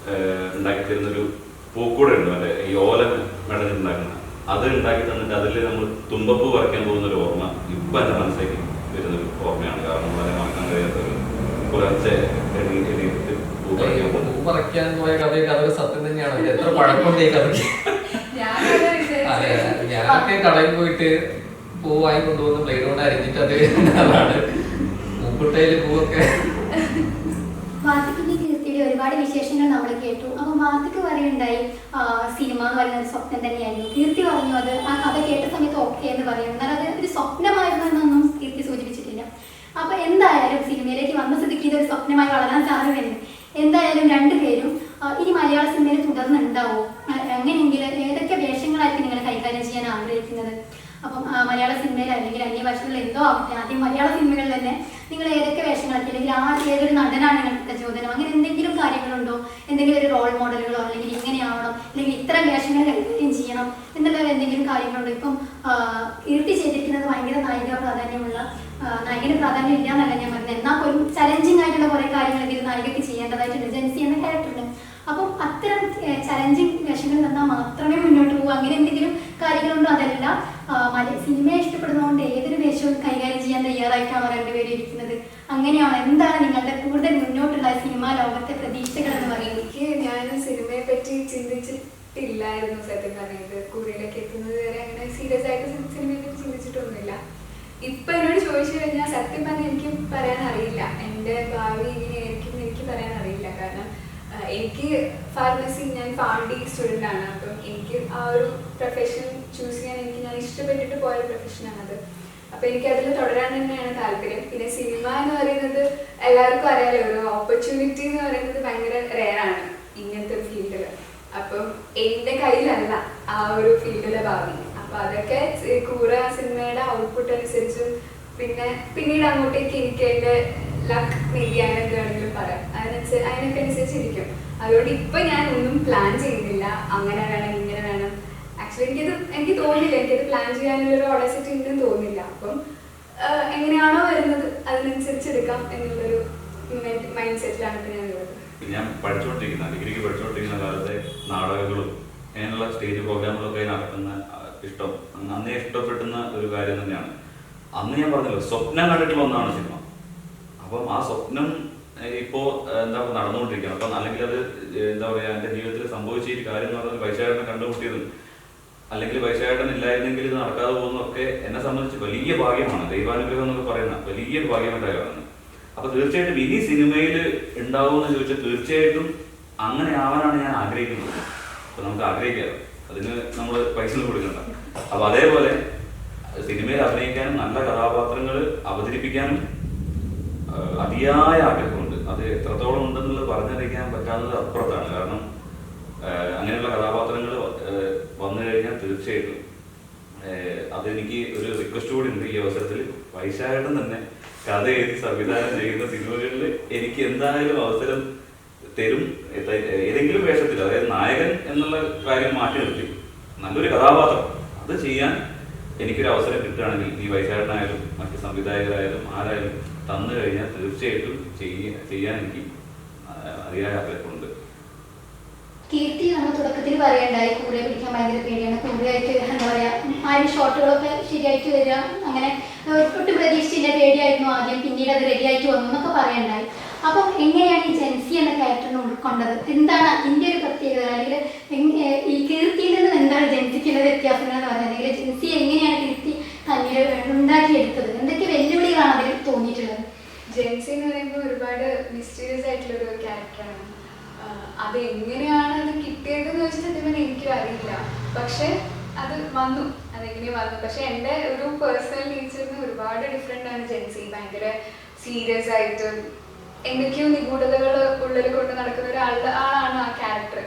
ഉണ്ടാക്കി തരുന്നൊരു പൂക്കൂട ഉണ്ട്, മറ്റേ ഈ ഓല മെടഞ്ഞിട്ടുണ്ടാക്കുന്ന, അത് ഉണ്ടാക്കി തന്നിട്ട് അതിൽ നമ്മൾ തുമ്പപ്പൂ പറിക്കാൻ പോകുന്ന ഒരു ഓർമ്മ ഇപ്പൊ എന്റെ മനസ്സിലേക്ക് വരുന്നൊരു ഓർമ്മയാണ്. കാരണം വളരെ മറക്കാൻ കഴിയാത്തൊരു പുലർച്ചെ എണീറ്റ് പൂ പറിക്കാൻ പോയ കഥയൊക്കെ അതൊരു സത്യം തന്നെയാണ്. എത്ര പഴക്കമുണ്ട് ഈ കഥയ്ക്ക്. ഞാനൊക്കെ കടയിൽ പോയിട്ട് പൂ വാങ്ങി കൊണ്ടുപോകുന്ന ബ്ലേഡ് കൊണ്ട് അരിഞ്ഞിട്ട് അത് അതാണ് പൂക്കുട്ടയില് പൂവൊക്കെ. വാർത്തക്കിന്റെ കീർത്തിയുടെ ഒരുപാട് വിശേഷങ്ങൾ നമ്മൾ കേട്ടു. അപ്പൊ വാർത്തക്ക് പറയുണ്ടായി സിനിമ എന്ന് പറയുന്നത് സ്വപ്നം തന്നെയായിരുന്നു. കീർത്തി പറഞ്ഞു അത് ആ കഥ കേട്ട സമയത്ത് ഓക്കെ എന്ന് പറയും, എന്നാൽ അത് ഒരു സ്വപ്നമായിരുന്നു എന്നൊന്നും കീർത്തി സൂചിപ്പിച്ചിട്ടില്ല. അപ്പൊ എന്തായാലും സിനിമയിലേക്ക് വന്ന സ്ഥിതിക്ക് ഇതൊരു സ്വപ്നമായി വളരാൻ സാധ്യതയുണ്ട്. എന്തായാലും രണ്ടുപേരും ഇനി മലയാള സിനിമയിൽ തുടർന്നുണ്ടാവോ, എങ്ങനെയെങ്കിലും ഏതൊക്കെ വേഷങ്ങളായിരിക്കും നിങ്ങൾ കൈകാര്യം ചെയ്യാൻ ആഗ്രഹിക്കുന്നത്? അപ്പം മലയാള സിനിമയിൽ അല്ലെങ്കിൽ അന്യഭാഷകളിൽ എന്തോ ആവട്ടെ, ആദ്യം മലയാള സിനിമകളിൽ തന്നെ നിങ്ങൾ ഏതൊക്കെ വേഷങ്ങളാക്കി, അല്ലെങ്കിൽ ഏതൊരു നടനാണ് നിങ്ങൾക്ക് പ്രചോദനം, അങ്ങനെ എന്തെങ്കിലും കാര്യങ്ങളുണ്ടോ? എന്തെങ്കിലും ഒരു റോൾ മോഡലുകളോ, അല്ലെങ്കിൽ ഇങ്ങനെ ആവണം, അല്ലെങ്കിൽ ഇത്തരം വേഷങ്ങൾ കൈകാര്യം ചെയ്യണം എന്നുള്ള എന്തെങ്കിലും കാര്യങ്ങളുണ്ടോ? ഇപ്പം കീർത്തി ചെയ്തിരിക്കുന്നത് ഭയങ്കര നായിക പ്രാധാന്യമുള്ള, നായകന് പ്രാധാന്യം ഇല്ല എന്നല്ല ഞാൻ പറഞ്ഞത്, എന്നാൽ പോലും ചലഞ്ചിങ് ആയിട്ടുള്ള കുറെ കാര്യങ്ങൾ ഇതിൽ നായികയ്ക്ക് ചെയ്യേണ്ടതായിട്ടുണ്ട്. ജെൻസി എന്ന ക്യാരക്ടറുണ്ട്. അപ്പം അത്തരം ചലഞ്ചിങ് വേഷങ്ങൾ വന്നാൽ മാത്രമേ മുന്നോട്ട് പോകൂ. അങ്ങനെ എന്തെങ്കിലും കാര്യങ്ങളുണ്ടോ? അതല്ല സിനിമയെ ഇഷ്ടപ്പെടുന്നതുകൊണ്ട് ഏതൊരു വേഷവും കൈകാര്യം ചെയ്യാൻ തയ്യാറായിട്ടാണ് രണ്ടുപേരും ഇരിക്കുന്നത്. അങ്ങനെയാണ്. എന്താണ് നിങ്ങളുടെ കൂടുതൽ മുന്നോട്ടുള്ള സിനിമാ ലോകത്തെ പ്രതീക്ഷകൾ എന്ന് പറയുന്നത്? ഞാൻ സിനിമയെ പറ്റി ചിന്തിച്ചിട്ടില്ലായിരുന്നു സത്യം പറഞ്ഞത്. കൂറിയിലേക്ക് എത്തുന്നത് വരെ അങ്ങനെ സീരിയസ് ആയിട്ട് സിനിമയെ പറ്റി ചിന്തിച്ചിട്ടൊന്നുമില്ല. ഇപ്പൊ എന്നോട് ചോദിച്ചു കഴിഞ്ഞാൽ സത്യം പറഞ്ഞാൽ എനിക്ക് പറയാൻ അറിയില്ല. എൻ്റെ ഭാവി ഇങ്ങനെയായിരിക്കും എനിക്ക് പറയാൻ അറിയില്ല. കാരണം എനിക്ക് ഫാർമസി, ഞാൻ ഫാർമഡി സ്റ്റുഡൻ്റ് ആണ്. അപ്പം എനിക്ക് ആ ഒരു പ്രൊഫഷൻ ചൂസ് ചെയ്യാൻ ഞാൻ ഇഷ്ടപ്പെട്ടിട്ട് പോയ പ്രൊഫഷനാണത്. അപ്പം എനിക്ക് അതിൽ തുടരാൻ തന്നെയാണ് താല്പര്യം. പിന്നെ സിനിമ എന്ന് പറയുന്നത് എല്ലാവർക്കും അറിയാലോ, ഒരു ഓപ്പർച്യൂണിറ്റി എന്ന് പറയുന്നത് ഭയങ്കര റെയറാണ് ഇങ്ങനത്തെ ഒരു ഫീൽഡിൽ. അപ്പം എൻ്റെ കയ്യിലല്ല ആ ഒരു ഫീൽഡിലെ ഭാവി. അപ്പം അതൊക്കെ കൂറ സിനിമയുടെ ഔട്ട്പുട്ട് അനുസരിച്ചും പിന്നെ പിന്നീട് അങ്ങോട്ടേക്ക് എനിക്ക് എൻ്റെ ലക്ക് മേബി അങ്ങനെ എന്ത് വേണമെങ്കിലും പറയാം, അതിനൊക്കെ അനുസരിച്ചിരിക്കും. അതുകൊണ്ട് ഇപ്പൊ ഞാൻ ഒന്നും പ്ലാൻ ചെയ്യുന്നില്ല, അങ്ങനെ വേണം ഇങ്ങനെ വേണം. ആക്ച്വലി എനിക്ക് തോന്നില്ല, എനിക്കത് പ്ലാൻ ചെയ്യാനുള്ളൊരു ഓഡസിറ്റി ഉണ്ടെന്ന് തോന്നില്ല. അപ്പം എങ്ങനെയാണോ വരുന്നത് അതിനനുസരിച്ച് എടുക്കാം എന്നുള്ളൊരു മൈൻഡ് സെറ്റിലാണ് ഇപ്പൊ ഞാൻ ഉള്ളത്. ഞാൻ ഡിഗ്രിക്ക് പഠിച്ചുകൊണ്ടിരിക്കുന്ന കാലത്തെ നാടകങ്ങളും അങ്ങനെയുള്ള സ്റ്റേജ് പ്രോഗ്രാമുകളൊക്കെ നടക്കുന്ന ഇഷ്ടം അന്നേ ഇഷ്ടപ്പെടുന്ന ഒരു കാര്യം തന്നെയാണ്. അന്ന് ഞാൻ പറഞ്ഞല്ലോ, സ്വപ്നം കണ്ടിട്ടുള്ള ഒന്നാണ് സിനിമ. അപ്പം ആ സ്വപ്നം ഇപ്പോ എന്താ നടന്നുകൊണ്ടിരിക്കുകയാണ്. അപ്പം അല്ലെങ്കിൽ അത് എന്താ പറയാ, എന്റെ ജീവിതത്തിൽ സംഭവിച്ച ഈ കാര്യം എന്ന് പറഞ്ഞാൽ വൈശാഖനെ കണ്ടുമുട്ടിയതും അല്ലെങ്കിൽ വൈശാഖൻ ഇല്ലായിരുന്നെങ്കിൽ ഇത് നടക്കാതെ പോകുന്നതൊക്കെ എന്നെ സംബന്ധിച്ച് വലിയ ഭാഗ്യമാണ്. ദൈവാനുഗ്രഹം എന്നൊക്കെ പറയുന്ന വലിയൊരു ഭാഗ്യമായിട്ടാണ്. അപ്പൊ തീർച്ചയായിട്ടും ഇനി സിനിമയിൽ ഉണ്ടാവുമെന്ന് ചോദിച്ചാൽ തീർച്ചയായിട്ടും അങ്ങനെ ആവാനാണ് ഞാൻ ആഗ്രഹിക്കുന്നത്. അപ്പൊ നമുക്ക് ആഗ്രഹിക്കാം, അതിന് നമ്മൾ പൈസ കൊടുക്കണ്ട. അപ്പൊ അതേപോലെ സിനിമയിൽ അഭിനയിക്കാനും നല്ല കഥാപാത്രങ്ങൾ അവതരിപ്പിക്കാനും അതിയായ ആഗ്രഹമുണ്ട്. അത് എത്രത്തോളം ഉണ്ടെന്നുള്ളത് പറഞ്ഞറിയിക്കാൻ പറ്റാവുന്നത് അപ്പുറത്താണ്. കാരണം അങ്ങനെയുള്ള കഥാപാത്രങ്ങൾ വന്നു കഴിഞ്ഞാൽ തീർച്ചയായിട്ടും അതെനിക്ക് ഒരു റിക്വസ്റ്റ് കൂടി ഉണ്ട് ഈ അവസരത്തിൽ. വൈശാഖൻ തന്നെ കഥ എഴുതി സംവിധാനം ചെയ്യുന്ന സിനിമകളിൽ എനിക്ക് എന്തായാലും അവസരം തരും. ഏതെങ്കിലും വേഷത്തിൽ, അതായത് നായകൻ എന്നുള്ള കാര്യം മാറ്റി നിർത്തി നല്ലൊരു കഥാപാത്രം അത് ചെയ്യാൻ എനിക്കൊരു അവസരം കിട്ടുകയാണെങ്കിൽ ഈ വൈശാഖനായാലും മറ്റ് സംവിധായകരായാലും ആരായാലും തന്നു കഴിഞ്ഞാൽ തീർച്ചയായിട്ടും ചെയ്യാൻ എനിക്ക് അതിയായ ആഗ്രഹമുണ്ട്. നമ്മൾ തുടക്കത്തിൽ പറയണ്ടായി കൂറയെ പിടിക്കാൻ ഭയങ്കര പേടിയാണ്, കൂറയായിട്ട് എന്താ പറയുക ആ ഒരു ഷോട്ടുകളൊക്കെ ശരിയായിട്ട് വരിക, അങ്ങനെ ഒട്ടും പ്രതീക്ഷിച്ചില്ല, പേടിയായിരുന്നു ആദ്യം, പിന്നീട് അത് റെഡിയായിട്ട് വന്നു എന്നൊക്കെ പറയണ്ടായി. അപ്പം എങ്ങനെയാണ് ഈ ജെൻസി എന്ന ക്യാരക്ടറിനെ ഉൾക്കൊണ്ടത്? എന്താണ് അതിൻ്റെ ഒരു പ്രത്യേകത? അല്ലെങ്കിൽ ഈ കീർത്തിയിൽ നിന്നും എന്താണ് ജെൻസിക്കുള്ള വ്യത്യാസങ്ങൾ എന്ന് പറയുന്നത്? അല്ലെങ്കിൽ ജെൻസി എങ്ങനെയാണ് കീർത്തി തന്നെ ഉണ്ടാക്കിയെടുത്തത്? എന്തൊക്കെ വെല്ലുവിളികളാണ് അതിൽ തോന്നിയിട്ടുള്ളത്? ജെൻസി എന്ന് പറയുമ്പോൾ ഒരുപാട് മിസ്റ്റീരിയസ് ആയിട്ടുള്ളൊരു ക്യാരക്ടറാണ്. അത് എങ്ങനെയാണ് അത് കിട്ടിയതെന്ന് വെച്ചാൽ സത്യം എനിക്കും അറിയില്ല. പക്ഷെ അത് വന്നു, അതെങ്ങനെ വന്നു. പക്ഷെ എൻ്റെ ഒരു പേഴ്സണൽ നേച്ചറിന് ഒരുപാട് ഡിഫറെൻ്റ് ആണ് ജെൻസി. ഭയങ്കര സീരിയസ് ആയിട്ട് എന്തൊക്കെയോ നിഗൂഢതകൾ ഉള്ളിൽ കൊണ്ട് നടക്കുന്ന ആളാണ് ആ ക്യാരക്ടർ.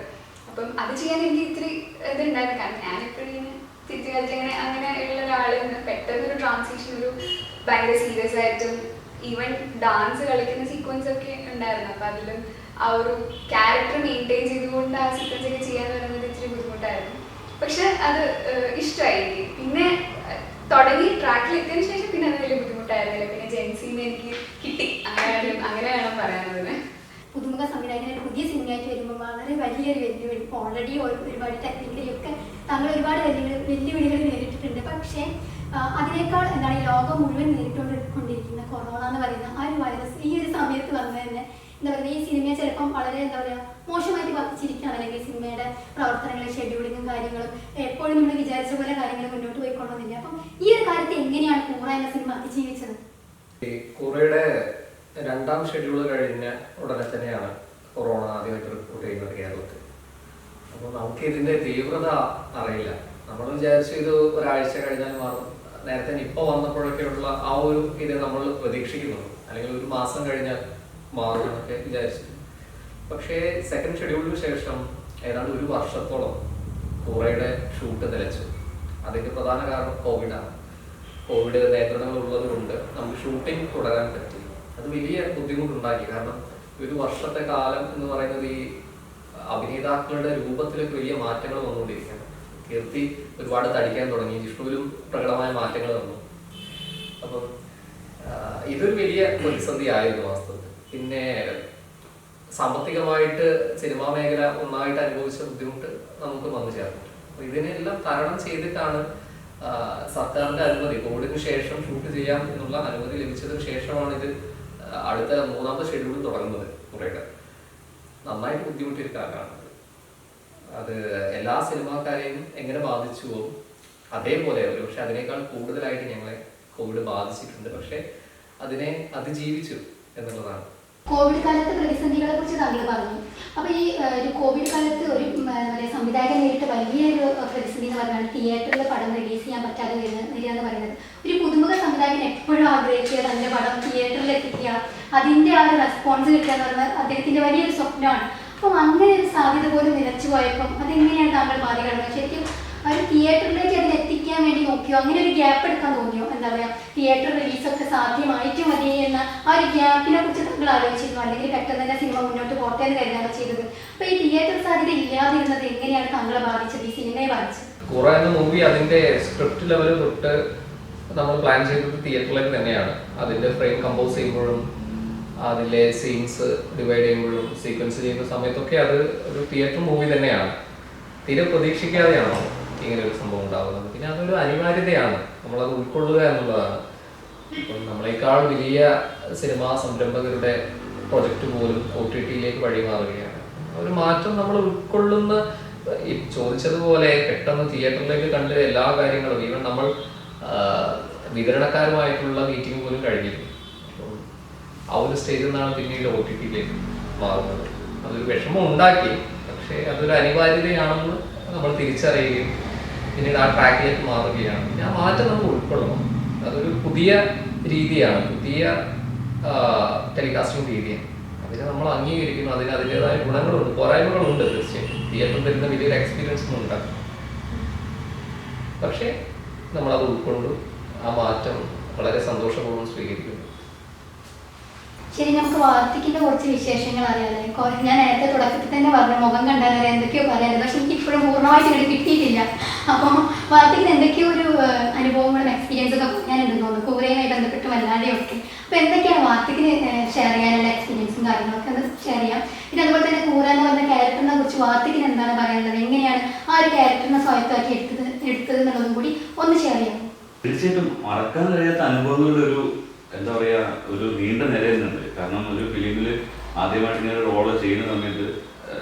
അപ്പം അത് ചെയ്യാൻ എനിക്ക് ഇത്തിരി ഇതുണ്ടായിരുന്നു. കാരണം ഞാനിപ്പോഴും ഇങ്ങനെ തിരിച്ചു കളിച്ച് അങ്ങനെ ഉള്ള ഒരാളിൽ നിന്ന് പെട്ടെന്നൊരു ട്രാൻസിഷൻ, ഒരു ഭയങ്കര സീരിയസ് ആയിട്ടും ഈവൻ ഡാൻസ് കളിക്കുന്ന സീക്വൻസ് ഒക്കെ ഉണ്ടായിരുന്നു. അപ്പം അതിലും ആ ഒരു ക്യാരക്ടർ മെയിൻറ്റെയിൻ ചെയ്തുകൊണ്ട് ആ സീക്വൻസ് ഒക്കെ ചെയ്യാന്ന് പറയുന്നത് ഇച്ചിരി ബുദ്ധിമുട്ടായിരുന്നു. പക്ഷെ അത് ഇഷ്ടമായി എനിക്ക്. പിന്നെ തുടങ്ങി ട്രാക്കിൽ എത്തിയതിനു ശേഷം പിന്നെ അത് വലിയ ബുദ്ധിമുട്ടായിരുന്നില്ല. പിന്നെ ജെൻസിന്ന് എനിക്ക് കിട്ടി, അങ്ങനെ വേണം പറയാനതിന്. പുതുമുഖ സംവിധായകൻ പുതിയ സിനിമയായിട്ട് വരുമ്പോൾ വളരെ വലിയൊരു വെല്ലുവിളി. ഓൾറെഡി ഒരുപാട് ടെക്നിക്കലിയൊക്കെ താങ്കൾ ഒരുപാട് വെല്ലുവിളികൾ നേരിട്ടിട്ടുണ്ട്. പക്ഷേ അതിനേക്കാൾ എന്താണ് ഈ ലോകം മുഴുവൻ നേരിട്ടുകൊണ്ടിരിക്കുന്ന കൊറോണ എന്ന് പറയുന്ന ആ ഒരു വൈറസ് ഈ ഒരു സമയത്ത് വന്നു തന്നെ എന്താ പറയുക, ഈ സിനിമയെ ചിലപ്പം വളരെ എന്താ പറയുക മോശമായിട്ട് വർദ്ധിച്ചിരിക്കുകയാണ്. അല്ലെങ്കിൽ സിനിമയുടെ പ്രവർത്തനങ്ങളും ഷെഡ്യൂളിങ്ങും കാര്യങ്ങളും എപ്പോഴും നമ്മൾ വിചാരിച്ച പോലെ കാര്യങ്ങൾ മുന്നോട്ട് പോയിക്കൊള്ളുന്നില്ല. അപ്പം ഈ ഒരു കാര്യത്തെ എങ്ങനെയാണ് കൂറ എന്ന സിനിമ അതിജീവിച്ചത്? ഈ കൂറയുടെ 2ാം ഷെഡ്യൂൾ കഴിഞ്ഞ ഉടനെ തന്നെയാണ് കൊറോണ ആദ്യമായിട്ട് റിപ്പോർട്ട് ചെയ്യുന്നത് കേരളത്തിൽ. അപ്പോൾ നമുക്ക് ഇതിന്റെ തീവ്രത അറിയില്ല. നമ്മൾ വിചാരിച്ചു ഇത് ഒരാഴ്ച കഴിഞ്ഞാൽ മാറും. നേരത്തെ നിപ്പ വന്നപ്പോഴൊക്കെയുള്ള ആ ഒരു ഇത് നമ്മൾ പ്രതീക്ഷിക്കുന്നുണ്ട്, അല്ലെങ്കിൽ ഒരു മാസം കഴിഞ്ഞാൽ മാറും എന്നൊക്കെ വിചാരിച്ചു. പക്ഷേ 2nd ഷെഡ്യൂളിന് ശേഷം ഏതാണ്ട് ഒരു വർഷത്തോളം കൂറയുടെ ഷൂട്ട് നിലച്ചു. അതിന്റെ പ്രധാന കാരണം കോവിഡാണ്. കോവിഡ് നിയന്ത്രണങ്ങൾ ഉള്ളത് കൊണ്ട് നമുക്ക് ഷൂട്ടിംഗ് തുടരാൻ പറ്റി. അത് വലിയ ബുദ്ധിമുട്ടുണ്ടാക്കി. കാരണം ഒരു വർഷത്തെ കാലം എന്ന് പറയുന്നത് ഈ അഭിനേതാക്കളുടെ രൂപത്തിലൊക്കെ വലിയ മാറ്റങ്ങൾ വന്നുകൊണ്ടിരിക്കുകയാണ്. കീർത്തി ഒരുപാട് തടിക്കാൻ തുടങ്ങി, ജിഷ്ണുവിലും പ്രകടമായ മാറ്റങ്ങൾ വന്നു. അപ്പം ഇതൊരു വലിയ പ്രതിസന്ധി ആയിരുന്നു വാസ്തവത്തിൽ. പിന്നെ സാമ്പത്തികമായിട്ട് സിനിമാ മേഖല ഒന്നായിട്ട് അനുഭവിച്ച ബുദ്ധിമുട്ട് നമുക്ക് വന്നു ചേർന്നു. അപ്പൊ ഇതിനെല്ലാം തരണം ചെയ്തിട്ടാണ് സർക്കാരിന്റെ അനുമതി, കോവിഡിന് ശേഷം ഷൂട്ട് ചെയ്യാം എന്നുള്ള അനുമതി ലഭിച്ചതിന് ശേഷമാണ് ഇത് അടുത്ത 3ാമത്തെ ഷെഡ്യൂൾ തുടങ്ങുന്നത്. കുറേയൊക്കെ നന്നായിട്ട് ബുദ്ധിമുട്ടിയൊരു കാലമാണ് അത്. എല്ലാ സിനിമാക്കാരെയും എങ്ങനെ ബാധിച്ചുവോ അതേപോലെ പക്ഷെ അതിനേക്കാൾ കൂടുതലായിട്ട് ഞങ്ങളെ കോവിഡ് ബാധിച്ചിട്ടുണ്ട്. പക്ഷെ അതിനെ അതിജീവിച്ചു എന്നുള്ളതാണ്. കോവിഡ് കാലത്തെ പ്രതിസന്ധികളെ കുറിച്ച് താങ്കൾ പറഞ്ഞു. അപ്പൊ ഈ ഒരു കോവിഡ് കാലത്ത് ഒരു സംവിധായകൻ നേരിട്ട വലിയൊരു പ്രതിസന്ധി എന്ന് പറഞ്ഞാൽ തിയേറ്ററിൽ പടം റിലീസ് ചെയ്യാൻ പറ്റാതെ വരിക എന്ന് പറയുന്നത്. ഒരു പുതുമുഖ സംവിധായകൻ എപ്പോഴും ആഗ്രഹിക്കുക തന്റെ പടം തിയേറ്ററിൽ എത്തിക്കുക, അതിന്റെ ആ ഒരു റെസ്പോൺസ് കിട്ടുക എന്ന് പറഞ്ഞാൽ അദ്ദേഹത്തിന്റെ വലിയൊരു സ്വപ്നമാണ്. അപ്പം അങ്ങനെ ഒരു സാധ്യത പോലും നിലച്ചു പോയപ്പം അതെങ്ങനെയാണ് താങ്കൾ മറികടന്നത്? ശരിക്കും ഒരു തിയേറ്ററിലേക്ക് അതിൽ എത്തിക്കാൻ വേണ്ടി നോക്കിയോ? അങ്ങനെ ഒരു ഗ്യാപ്പ് എടുക്കാൻ തോന്നിയോ? എന്താ പറയുക, തിയേറ്റർ റിലീസൊക്കെ സാധ്യമായിട്ട് മതി എന്ന ആ ഒരു ഗ്യാപ്പിനെ കുറിച്ച് താങ്കൾ ആലോചിച്ചിരുന്നു? അല്ലെങ്കിൽ പെട്ടെന്ന് തന്നെ സിനിമ മുന്നോട്ട് പോട്ടെ എന്ന് കരുതാണ് ചെയ്തത്? അപ്പൊ ഈ തിയേറ്റർ സാധ്യത ഇല്ലാതിരുന്നത് എങ്ങനെയാണ് താങ്കളെ ബാധിച്ചത്, ഈ സിനിമയെ ബാധിച്ചത്? കുറേ എന്ന മൂവി അതിന്റെ സ്ക്രിപ്റ്റ് ലെവൽ തൊട്ട് നമ്മൾ പ്ലാൻ ചെയ്തത് തിയേറ്ററിലേക്ക് തന്നെയാണ്. അതിന്റെ ഫ്രെയിം കമ്പോസ് ചെയ്യുമ്പോഴും അതിലെ സീൻസ് ഡിവൈഡ് ചെയ്യുമ്പോഴും സീക്വൻസ് ചെയ്യുന്ന സമയത്തൊക്കെ അത് ഒരു തിയേറ്റർ മൂവി തന്നെയാണ്. തീരെ പ്രതീക്ഷിക്കാതെയാണോ ഇങ്ങനെ ഒരു സംഭവം ഉണ്ടാകുന്നത്? പിന്നെ അതൊരു അനിവാര്യതയാണ്, നമ്മളത് ഉൾക്കൊള്ളുക എന്നുള്ളതാണ്. ഇപ്പം നമ്മളെക്കാൾ വലിയ സിനിമാ സംരംഭകരുടെ പ്രൊജക്റ്റ് പോലും OTT-യിലേക്ക് വഴിമാറുകയാണ്. ഒരു മാറ്റം നമ്മൾ ഉൾക്കൊള്ളുന്ന, ഈ ചോദിച്ചതുപോലെ പെട്ടെന്ന് തിയേറ്ററിലേക്ക് കണ്ട് എല്ലാ കാര്യങ്ങളും ഈവൻ നമ്മൾ വിതരണക്കാരുമായിട്ടുള്ള മീറ്റിംഗ് പോലും കഴിഞ്ഞിരുന്നു. ആ ഒരു സ്റ്റേജിൽ നിന്നാണ് പിന്നീട് OTT-യിലേക്ക് മാറുന്നത്. അതൊരു വിഷമം ഉണ്ടാക്കി, പക്ഷേ അതൊരു അനിവാര്യതയാണെന്ന് നമ്മൾ തിരിച്ചറിയുകയും പിന്നീട് ആ ട്രാക്കിലേക്ക് മാറുകയാണ്. പിന്നെ ആ മാറ്റം നമ്മൾ ഉൾക്കൊള്ളണം. അതൊരു പുതിയ രീതിയാണ്, പുതിയ ടെലികാസ്റ്റിംഗ് രീതിയാണ്. അതിനെ നമ്മൾ അംഗീകരിക്കുന്നു. അതിന് അതിൻ്റെതായ ഗുണങ്ങളുണ്ട്, പോരായ്മകളുണ്ട്. തീർച്ചയായും തിയേറ്ററിൽ തരുന്ന വലിയൊരു എക്സ്പീരിയൻസ് ഉണ്ട്. പക്ഷേ നമ്മളത് ഉൾക്കൊണ്ടു. ആ മാറ്റം വളരെ സന്തോഷപൂർവ്വം സ്വീകരിക്കുന്നു. ശരി, നമുക്ക് വാർത്തക്കിന്റെ കുറച്ച് വിശേഷങ്ങൾ അറിയാതെ. ഞാൻ നേരത്തെ തുടക്കത്തിൽ തന്നെ പറഞ്ഞു മുഖം കണ്ടാൽ അറിയാം എന്തൊക്കെയോ പറയാനുണ്ട്, പക്ഷെ എനിക്ക് ഇപ്പോഴും പൂർണ്ണമായിട്ട് ഇങ്ങോട്ട് കിട്ടിയിട്ടില്ല. അപ്പം വാർത്തക്കിന് എന്തൊക്കെയോ ഒരു അനുഭവങ്ങളും എക്സ്പീരിയൻസ് ഒക്കെ ഞാനുണ്ടെന്ന് തോന്നുന്നു, കൂറയുമായി ബന്ധപ്പെട്ട് വല്ലാതെയൊക്കെ. അപ്പൊ എന്തൊക്കെയാണ് വാർത്തക്കിന് ഷെയർ ചെയ്യാനുള്ള എക്സ്പീരിയൻസും കാര്യങ്ങളൊക്കെ ഒന്ന് ഷെയർ ചെയ്യാം. പിന്നെ അതുപോലെ തന്നെ കൂറ എന്ന് പറഞ്ഞ ക്യാരക്ടറിനെ കുറിച്ച് വാർത്തയ്ക്കിന് എന്താണ് പറയാനുള്ളത്, എങ്ങനെയാണ് ആ ഒരു ക്യാരക്ടറിനെ സ്വായത്തമാക്കി എടുത്തത് എന്നുള്ളതും കൂടി ഒന്ന് ഷെയർ ചെയ്യാം. തീർച്ചയായിട്ടും മറക്കാൻ കഴിയാത്ത അനുഭവങ്ങളുടെ ഒരു എന്താ പറയാ ഒരു നീണ്ട നിരയുന്നുണ്ട്. കാരണം ഒരു ഫിലിമിൽ ആദ്യമായിട്ട് ഇങ്ങനെ ഒരു റോള് ചെയ്യുന്ന സമയത്ത്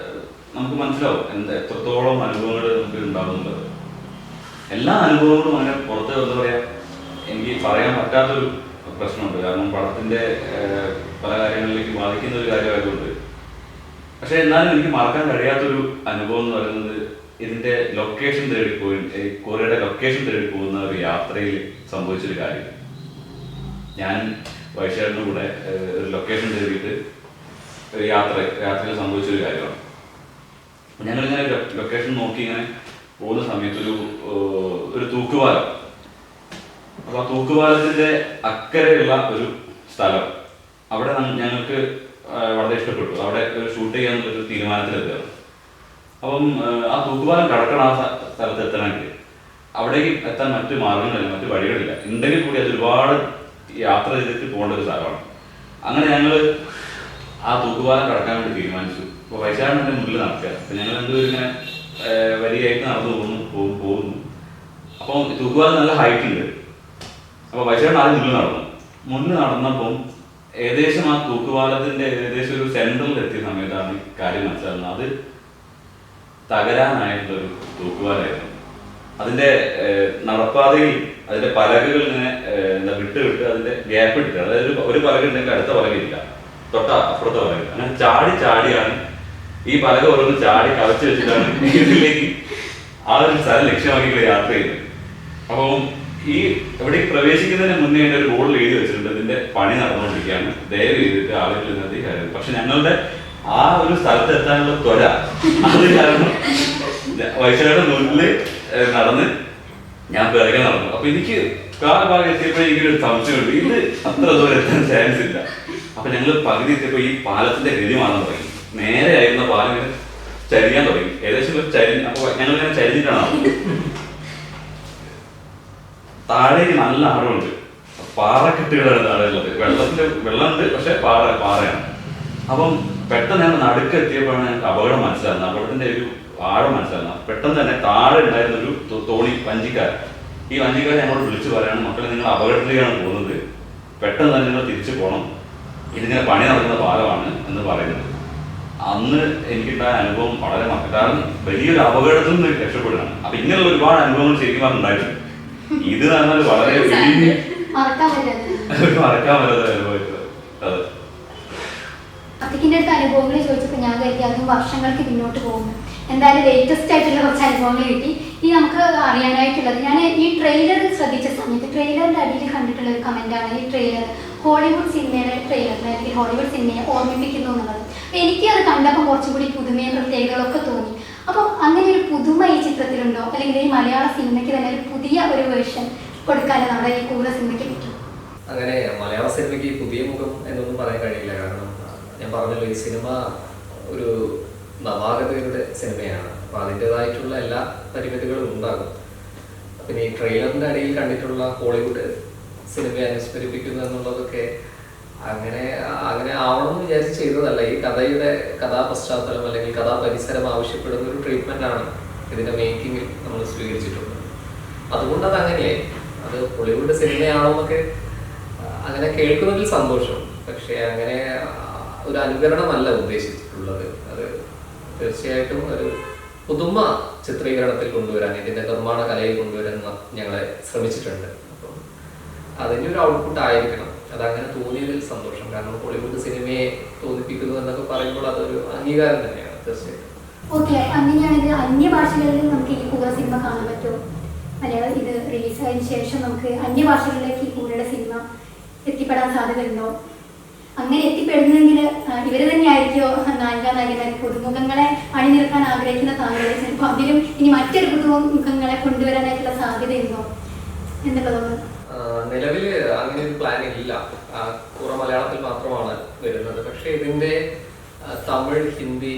നമുക്ക് മനസ്സിലാവും എത്രത്തോളം അനുഭവങ്ങൾ നമുക്ക് ഉണ്ടാകുന്നുള്ളത്. എല്ലാ അനുഭവങ്ങളും അങ്ങനെ പുറത്ത് എന്താ പറയാ എനിക്ക് പറയാൻ പറ്റാത്തൊരു പ്രശ്നമുണ്ട്. കാരണം പടത്തിന്റെ പല കാര്യങ്ങളിലേക്ക് ബാധിക്കുന്ന ഒരു കാര്യമായതുകൊണ്ട്. പക്ഷെ എന്നാലും എനിക്ക് മറക്കാൻ കഴിയാത്തൊരു അനുഭവം എന്ന് പറയുന്നത് ഇതിന്റെ ലൊക്കേഷൻ തേടിപ്പോയി കൊറിയയുടെ ലൊക്കേഷൻ തേടി പോകുന്ന ഒരു യാത്രയിൽ സംഭവിച്ചൊരു കാര്യം. ഞാൻ വൈശാഖിന്റെ കൂടെ ഒരു ലൊക്കേഷൻ തേടിയിട്ട് ഒരു യാത്രയിൽ സംഭവിച്ചൊരു കാര്യമാണ്. ഞങ്ങളിങ്ങനെ ലൊക്കേഷൻ നോക്കി ഇങ്ങനെ പോകുന്ന സമയത്ത് ഒരു തൂക്കുപാലം. അപ്പൊ ആ തൂക്കുപാലത്തിന്റെ അക്കരെയുള്ള ഒരു സ്ഥലം അവിടെ ഞങ്ങൾക്ക് വളരെ ഇഷ്ടപ്പെട്ടു. അവിടെ ഒരു ഷൂട്ട് ചെയ്യാന്നുള്ളൊരു തീരുമാനത്തിലെത്തുകയാണ്. അപ്പം ആ തൂക്കുപാലം കടക്കണ ആ സ്ഥലത്ത് എത്തണമെങ്കിൽ അവിടേക്ക് എത്താൻ മറ്റു മാർഗങ്ങളില്ല, മറ്റു വഴികളില്ല. ഉണ്ടെങ്കിൽ കൂടി അത് ഒരുപാട് യാത്ര ചെയ്തിട്ട് പോകേണ്ട ഒരു സ്ഥലമാണ്. അങ്ങനെ ഞങ്ങൾ ആ തൂക്കുപാലം കടക്കാൻ വേണ്ടി തീരുമാനിച്ചു. അപ്പോൾ വൈശാഖൻ എൻ്റെ മുന്നിൽ നടക്കുക. അപ്പം ഞങ്ങൾ രണ്ടുപേരും ഇങ്ങനെ വരിയായിട്ട് നടന്നു പോകുന്നു. അപ്പം തൂക്കുപാലം നല്ല ഹൈറ്റ് ഉണ്ട്. അപ്പോൾ വൈശാഖൻ ആദ്യം മുന്നിൽ നടന്നപ്പം ഏകദേശം ആ തൂക്കുപാലത്തിന്റെ ഏകദേശം ഒരു സെന്ററിൽ എത്തിയ സമയത്താണ് കാര്യം മനസ്സിലാകുന്നത്. അത് തകരാനായിട്ടുള്ളൊരു തൂക്കുപാലമായിരുന്നു. അതിന്റെ നടപ്പാതയിൽ അതിന്റെ പലകകൾ ഇങ്ങനെ വിട്ട് അതിന്റെ ഗ്യാപ്പ് ഇട്ടിട്ട്, അതായത് ഒരു പലക ഉണ്ടെങ്കിൽ അടുത്ത പലകയില്ല, അപ്പുറത്തെ പലക, അങ്ങനെ ചാടിയാണ് ഈ പലക ഓരോന്ന് ചാടി കവച്ച് വെച്ചിട്ടാണ് ഇതിലേക്ക് ആ ഒരു സ്ഥലം ലക്ഷ്യമാക്കിയുള്ള യാത്ര ചെയ്യുന്നത്. അപ്പം ഈ എവിടേക്ക് പ്രവേശിക്കുന്നതിന് മുന്നേ എൻ്റെ ഒരു ബോർഡിൽ എഴുതി വെച്ചിട്ടുണ്ട് ഇതിന്റെ പണി നടന്നുകൊണ്ടിരിക്കുകയാണ്, ദയവ് ചെയ്തിട്ട് ആളുകൾ ഇന്നത്തെ കാര്യം. പക്ഷെ ഞങ്ങളുടെ ആ ഒരു സ്ഥലത്ത് എത്താനുള്ള ത്വര അത് കാരണം വൈശാഖയുടെ മുന്നിൽ നടന്ന് ഞാൻ പിറകെ നടന്നു. അപ്പൊ എനിക്ക് ഭാഗം എത്തിയപ്പോഴേ എനിക്കൊരു സംശയമുണ്ട്, ഇത് അത്ര ദൂരം എത്താൻ ചാൻസ് ഇല്ല. അപ്പൊ ഞങ്ങൾ പകുതി എത്തിയപ്പോ ഈ പാലത്തിന്റെ ഗതി മാറാൻ തുടങ്ങി. നേരെ ആയിരുന്ന പാലം ഇങ്ങനെ ചരിയാൻ തുടങ്ങി. ഏകദേശം ഒരു അപ്പൊ ഞങ്ങൾ ഇങ്ങനെ ചരിഞ്ഞിട്ടാണ്. താഴേക്ക് നല്ല ആഴമുണ്ട്, പാറക്കെട്ടുകളാണ് താഴെ ഉള്ളത്. വെള്ളമുണ്ട്, പക്ഷെ പാറയാണ്. അപ്പം പെട്ടെന്ന് ഞങ്ങൾ നടുക്ക് എത്തിയപ്പോഴാണ് ഞങ്ങൾക്ക് അപകടം മനസ്സിലാകുന്നത്, അപകടത്തിന്റെ ഒരു ആഴം മനസ്സിലാകുന്നത്. പെട്ടെന്ന് തന്നെ താഴെ ഉണ്ടായിരുന്ന ഒരു തോണി വഞ്ചിക്കാരൻ, ഈ വഞ്ചിക്കാരൻ ഞങ്ങളോട് വിളിച്ചു പറയാണ്, മക്കളെ നിങ്ങൾ അപകടത്തിലേക്കാണ് പോകുന്നത്, പെട്ടെന്ന് തന്നെ നിങ്ങൾ തിരിച്ചു പോകണം, ഇതിങ്ങനെ പണി നടക്കുന്ന പാലമാണ് എന്ന് പറയുന്നത്. അന്ന് എനിക്കുണ്ടായ അനുഭവം വളരെ കാരണം വലിയൊരു അപകടത്തിൽ നിന്ന് രക്ഷപ്പെടുകയാണ്. അപ്പൊ ഇങ്ങനെയുള്ള ഒരുപാട് അനുഭവങ്ങൾ ശരിക്കും പറഞ്ഞിട്ടുണ്ടായിട്ടുണ്ട്. ഇത് പറഞ്ഞാൽ വളരെ മറക്കാൻ പറ്റാത്ത അനുഭവമായിരുന്നു. അതെ. അത്തിക്കിന്റെ അടുത്ത് അനുഭവങ്ങൾ ചോദിച്ചപ്പോൾ ഞാൻ കരുതി അതും വർഷങ്ങൾക്ക് പിന്നോട്ട് പോകുന്നു. എന്തായാലും ലേറ്റസ്റ്റ് ആയിട്ടുള്ള കുറച്ച് അനുഭവങ്ങൾ കിട്ടി. ഈ നമുക്ക് അറിയാനായിട്ടുള്ളത്, ഞാൻ ഈ ട്രെയിലർ ശ്രദ്ധിച്ച സമയത്ത് ട്രെയിലറിന്റെ അടിയിൽ കണ്ടിട്ടുള്ള ഒരു കമന്റാണ് ഈ ട്രെയിലർ ഹോളിവുഡ് സിനിമയുടെ ട്രെയിലറിനെ അല്ലെങ്കിൽ ഹോളിവുഡ് സിനിമയെ ഓർമ്മിപ്പിക്കുന്നു എന്നുള്ളത്. എനിക്ക് അത് കണ്ടപ്പോൾ കുറച്ചും കൂടി പുതുമയും പ്രത്യേകതകളൊക്കെ തോന്നി. അപ്പം അങ്ങനെ ഒരു പുതുമ ഈ ചിത്രത്തിലുണ്ടോ, അല്ലെങ്കിൽ ഈ മലയാള സിനിമയ്ക്ക് തന്നെ ഒരു പുതിയ ഒരു വേർഷൻ കൊടുക്കാനും നമ്മുടെ ഈ കൂറ സിനിമയ്ക്ക് പറ്റും? അങ്ങനെ മലയാള സിനിമയ്ക്ക് പുതിയ മുഖം എന്നൊന്നും പറയാൻ കഴിയില്ല. കാരണം ഞാൻ പറഞ്ഞല്ലോ, ഈ സിനിമ ഒരു നവാഗതരുടെ സിനിമയാണ്. അപ്പൊ അതിൻ്റെതായിട്ടുള്ള എല്ലാ പരിമിതികളും ഉണ്ടാകും. പിന്നെ ഈ ട്രെയിലറിന്റെ അടിയിൽ കണ്ടിട്ടുള്ള ഹോളിവുഡ് സിനിമയെ അനുസ്മരിപ്പിക്കുന്നു എന്നുള്ളതൊക്കെ അങ്ങനെ ആവണമെന്ന് വിചാരിച്ച് ചെയ്തതല്ല. ഈ കഥയുടെ കഥാപശ്ചാത്തലം അല്ലെങ്കിൽ കഥാപരിസരം ആവശ്യപ്പെടുന്ന ഒരു ട്രീറ്റ്മെന്റ് ആണ് ഇതിന്റെ മേക്കിങ്ങിൽ നമ്മൾ സ്വീകരിച്ചിട്ടുള്ളത്. അതുകൊണ്ട് അത് അങ്ങനെയായി. അത് ഹോളിവുഡ് സിനിമയാണോ എന്നൊക്കെ അങ്ങനെ കേൾക്കുന്നതിൽ സന്തോഷം. പക്ഷെ അങ്ങനെ ഒരു അനുകരണമല്ല ഉദ്ദേശിച്ചിട്ടുള്ളത്. അത് തീർച്ചയായിട്ടും ഒരു പുതുമ ചിത്രീകരണത്തിൽ കൊണ്ടുവരാൻ, ഇതിന്റെ നിർമ്മാണ കലയിൽ കൊണ്ടുവരാൻ ഞങ്ങളെ ശ്രമിച്ചിട്ടുണ്ട്. അപ്പം അതിൻ്റെ ഒരു ഔട്ട്പുട്ട് ആയിരിക്കണം. അതങ്ങനെ തോന്നിയതിൽ സന്തോഷം. കാരണം ഹോളിവുഡ് സിനിമയെ തോന്നിപ്പിക്കുന്നു എന്നൊക്കെ പറയുമ്പോൾ അതൊരു അംഗീകാരം തന്നെയാണ് തീർച്ചയായിട്ടും. ഓക്കെ, അങ്ങനെയാണെങ്കിൽ അന്യഭാഷകളിൽ നമുക്ക് ഈ കൂറ സിനിമ കാണാൻ പറ്റുമോ? മലയാളം ഇത് റിലീസായതിനു ശേഷം നമുക്ക് അന്യഭാഷകളിലേക്ക് ഈ കൂറയുടെ സിനിമ എത്തിപ്പെടാൻ സാധ്യതയുണ്ടോ? അങ്ങനെ എത്തിപ്പെടുന്നെങ്കിൽ ഇവർ തന്നെയായിരിക്കോ നായികമാർ പുതുമുഖങ്ങളെ അണിനിർത്താൻ ആഗ്രഹിക്കുന്ന താങ്കളെ ചിലപ്പോൾ അതിലും ഇനി മറ്റൊരു പുതുമുഖങ്ങളെ കൊണ്ടുവരാനായിട്ടുള്ള സാധ്യതയുണ്ടോ എന്നുള്ളതൊന്ന്? നിലവിൽ അങ്ങനെ ഒരു പ്ലാൻ ഇല്ല. കൂറ മലയാളത്തിൽ മാത്രമാണ് വരുന്നത്. പക്ഷെ ഇതിന്റെ തമിഴ്, ഹിന്ദി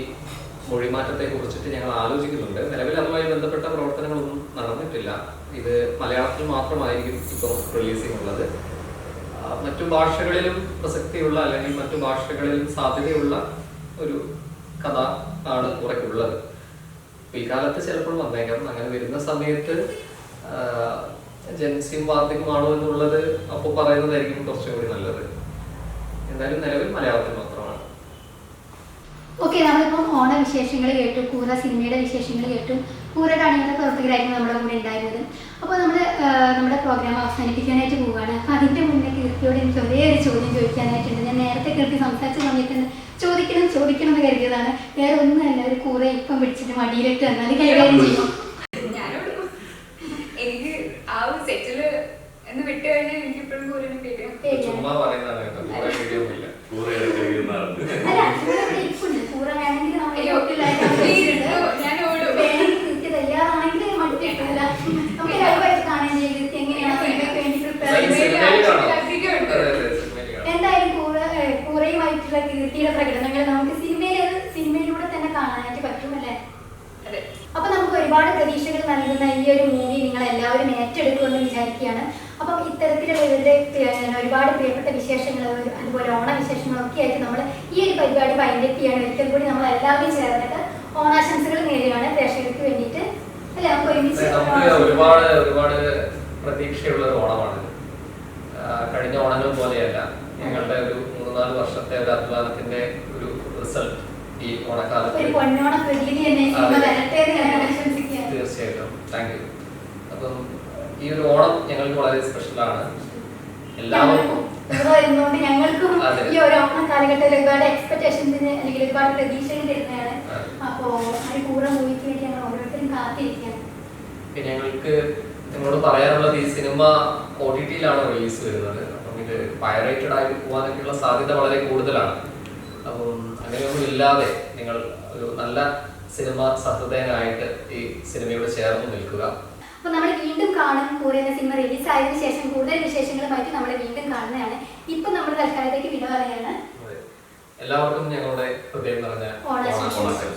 മൊഴിമാറ്റത്തെ കുറിച്ചിട്ട് ഞങ്ങൾ ആലോചിക്കുന്നുണ്ട്. നിലവിൽ അതുമായി ബന്ധപ്പെട്ട പ്രവർത്തനങ്ങളൊന്നും നടന്നിട്ടില്ല. ഇത് മലയാളത്തിൽ മാത്രമായിരിക്കും ഇപ്പോൾ റിലീസിംഗ് ഉള്ളത്. മറ്റു ഭാഷകളിലും പ്രസക്തിയുള്ള അല്ലെങ്കിൽ മറ്റു ഭാഷകളിലും സാധ്യതയുള്ള ഒരു കഥ ആണ് കുറേക്കുള്ളത്. ഈ കാലത്ത് ചിലപ്പോൾ വന്നേക്കാം. അങ്ങനെ വരുന്ന സമയത്ത് ജൻസിയും വാർദ്ധക്യമാണോ എന്നുള്ളത് അപ്പോൾ പറയുന്നതായിരിക്കും കുറച്ചുകൂടി നല്ലത്. എന്തായാലും നിലവിൽ മലയാളത്തിൽ മാത്രമാണ്. ഓക്കെ, നമ്മളിപ്പം ഓണവിശേഷങ്ങൾ കേട്ടു, കൂറ സിനിമയുടെ വിശേഷങ്ങൾ കേട്ടു, കൂറയുടെ അണിയറ പ്രവർത്തകരായിരുന്നു നമ്മുടെ കൂടെ ഉണ്ടായിരുന്നത്. അപ്പോൾ നമ്മൾ നമ്മുടെ പ്രോഗ്രാം അവസാനിപ്പിക്കാനായിട്ട് പോവുകയാണ്. അപ്പോൾ അതിൻ്റെ മുന്നേ കീർത്തിയോട് എനിക്ക് ഒരേ ഒരു ചോദ്യം ചോദിക്കാനായിട്ടുണ്ട്. ഞാൻ നേരത്തെ കീർത്തി സംസാരിച്ച സമയത്ത് ചോദിക്കണം എന്ന് കരുതിയതാണ്. വേറെ ഒന്നുമല്ല, ഒരു കൂറ ഇപ്പം പിടിച്ചിട്ട് മടിയിലിട്ട് തന്നാൽ കൈകാര്യം ചെയ്യും. എനിക്ക് ആ ഒരു സെറ്റില് എന്ന് വിട്ട് കഴിഞ്ഞാൽ എനിക്ക് ഇപ്പോഴും കൂറിനെ പേടിയാണ്. ചുമ്മാ പറയുന്നതാണ് കേട്ടോ, കുറേ വീഡിയോ ഒന്നുമില്ല. അല്ല, ഇവിടെ ഇരിപ്പുണ്ട്. കൂറ വേണമെങ്കിൽ നമ്മുടെ ഞാൻ ഓടും. വേണമെങ്കിൽ കീർത്തി തയ്യാറാണെങ്കിൽ മടിയിട്ടില്ല. നമുക്ക് ലൈവായിട്ട് കാണാൻ ചെയ്യും എങ്ങനെയാണ് സിനിമയ്ക്ക് വേണ്ടി പ്രിപ്പയർ ചെയ്യുന്നത്. എന്തായാലും കൂറയുമായിട്ടുള്ള കീർത്തിയുടെ പ്രകടനങ്ങൾ നമുക്ക് സിനിമയിലൂടെ തന്നെ കാണാനായിട്ട് പറ്റും അല്ലേ? അപ്പൊ നമുക്ക് ഒരുപാട് പ്രതീക്ഷകൾ നൽകുന്ന ഈ ഒരു മൂവി നിങ്ങൾ എല്ലാവരും ഏറ്റെടുക്കുമെന്ന് വിചാരിക്കുകയാണ്. അപ്പം ഇത്തരത്തിലുള്ള ഇവരുടെ ഒരുപാട് പ്രിയപ്പെട്ട വിശേഷങ്ങൾ, അതുപോലെ ഓണവിശേഷങ്ങളൊക്കെ ആയിട്ട് നമ്മൾ ഈ ഒരു പരിപാടി വൈൻഡപ്പ് ചെയ്യാണ്. ഒരിക്കൽ കൂടി നമ്മൾ എല്ലാവരും ചേർന്നിട്ട് ഓണാശംസകൾ നേടുകയാണ് പ്രേക്ഷകർക്ക് വേണ്ടിയിട്ട് അല്ലെ? നമുക്ക് ഒരുമിച്ച് ഒരുപാട് പ്രതീക്ഷയുള്ള ഒരു ഓണമാണ്. കഴിഞ്ഞ ഓണങ്ങൾ പോലെയല്ല, ഞങ്ങളുടെ ഒരു 3-4 വർഷത്തെ ഒരു അധ്വാനത്തിന്റെ ഒരു റിസൾട്ട് ഈ ഓണക്കാലത്ത്. തീർച്ചയായിട്ടും, താങ്ക് യു. അപ്പം ഈ ഒരു ഓണം ഞങ്ങൾക്ക് വളരെ സ്പെഷ്യലാണ്. എല്ലാവർക്കും ഞങ്ങൾക്കും ഈ ഒരു ഓണ കാലഘട്ടത്തിൽ ഒരുപാട് എക്സ്പെക്ടേഷൻസിന് അല്ലെങ്കിൽ ഒരുപാട് പ്രതീക്ഷകൾ തരുന്നതാണ്. അപ്പോ ആ കൂറ മൂവിക്ക് വേണ്ടി ഞങ്ങൾ ഓരോരുത്തരും കാത്തിരിക്കുകയാണ്. ഞങ്ങൾക്ക് നിങ്ങളോട് പറയാനുള്ളത്, ഈ സിനിമ OTT-യിലാണ് റിലീസ് വരുന്നത്. അപ്പം ഇത് പൈറേറ്റഡ് ആയി പോകാനൊക്കെയുള്ള സാധ്യത വളരെ കൂടുതലാണ്. അപ്പം അങ്ങനെയൊന്നും ഇല്ലാതെ നിങ്ങൾ ഒരു നല്ല സിനിമ സഹൃദയനായിട്ട് ഈ സിനിമയോട് ചേർന്ന് നിൽക്കുക. അപ്പൊ നമ്മൾ വീണ്ടും കാണും. കൂറ എന്ന സിനിമ റിലീസ് ആയതിനു ശേഷം കൂടുതൽ വിശേഷങ്ങളുമായിട്ട് നമ്മൾ വീണ്ടും കാണുന്നതാണ്. ഇപ്പൊ നമ്മൾ തൽക്കാലത്തേക്ക് വിട പറയാണ്. എല്ലാവർക്കും ഞങ്ങളുടെ ഹൃദയം നിറഞ്ഞ ഓണാശംസകൾ.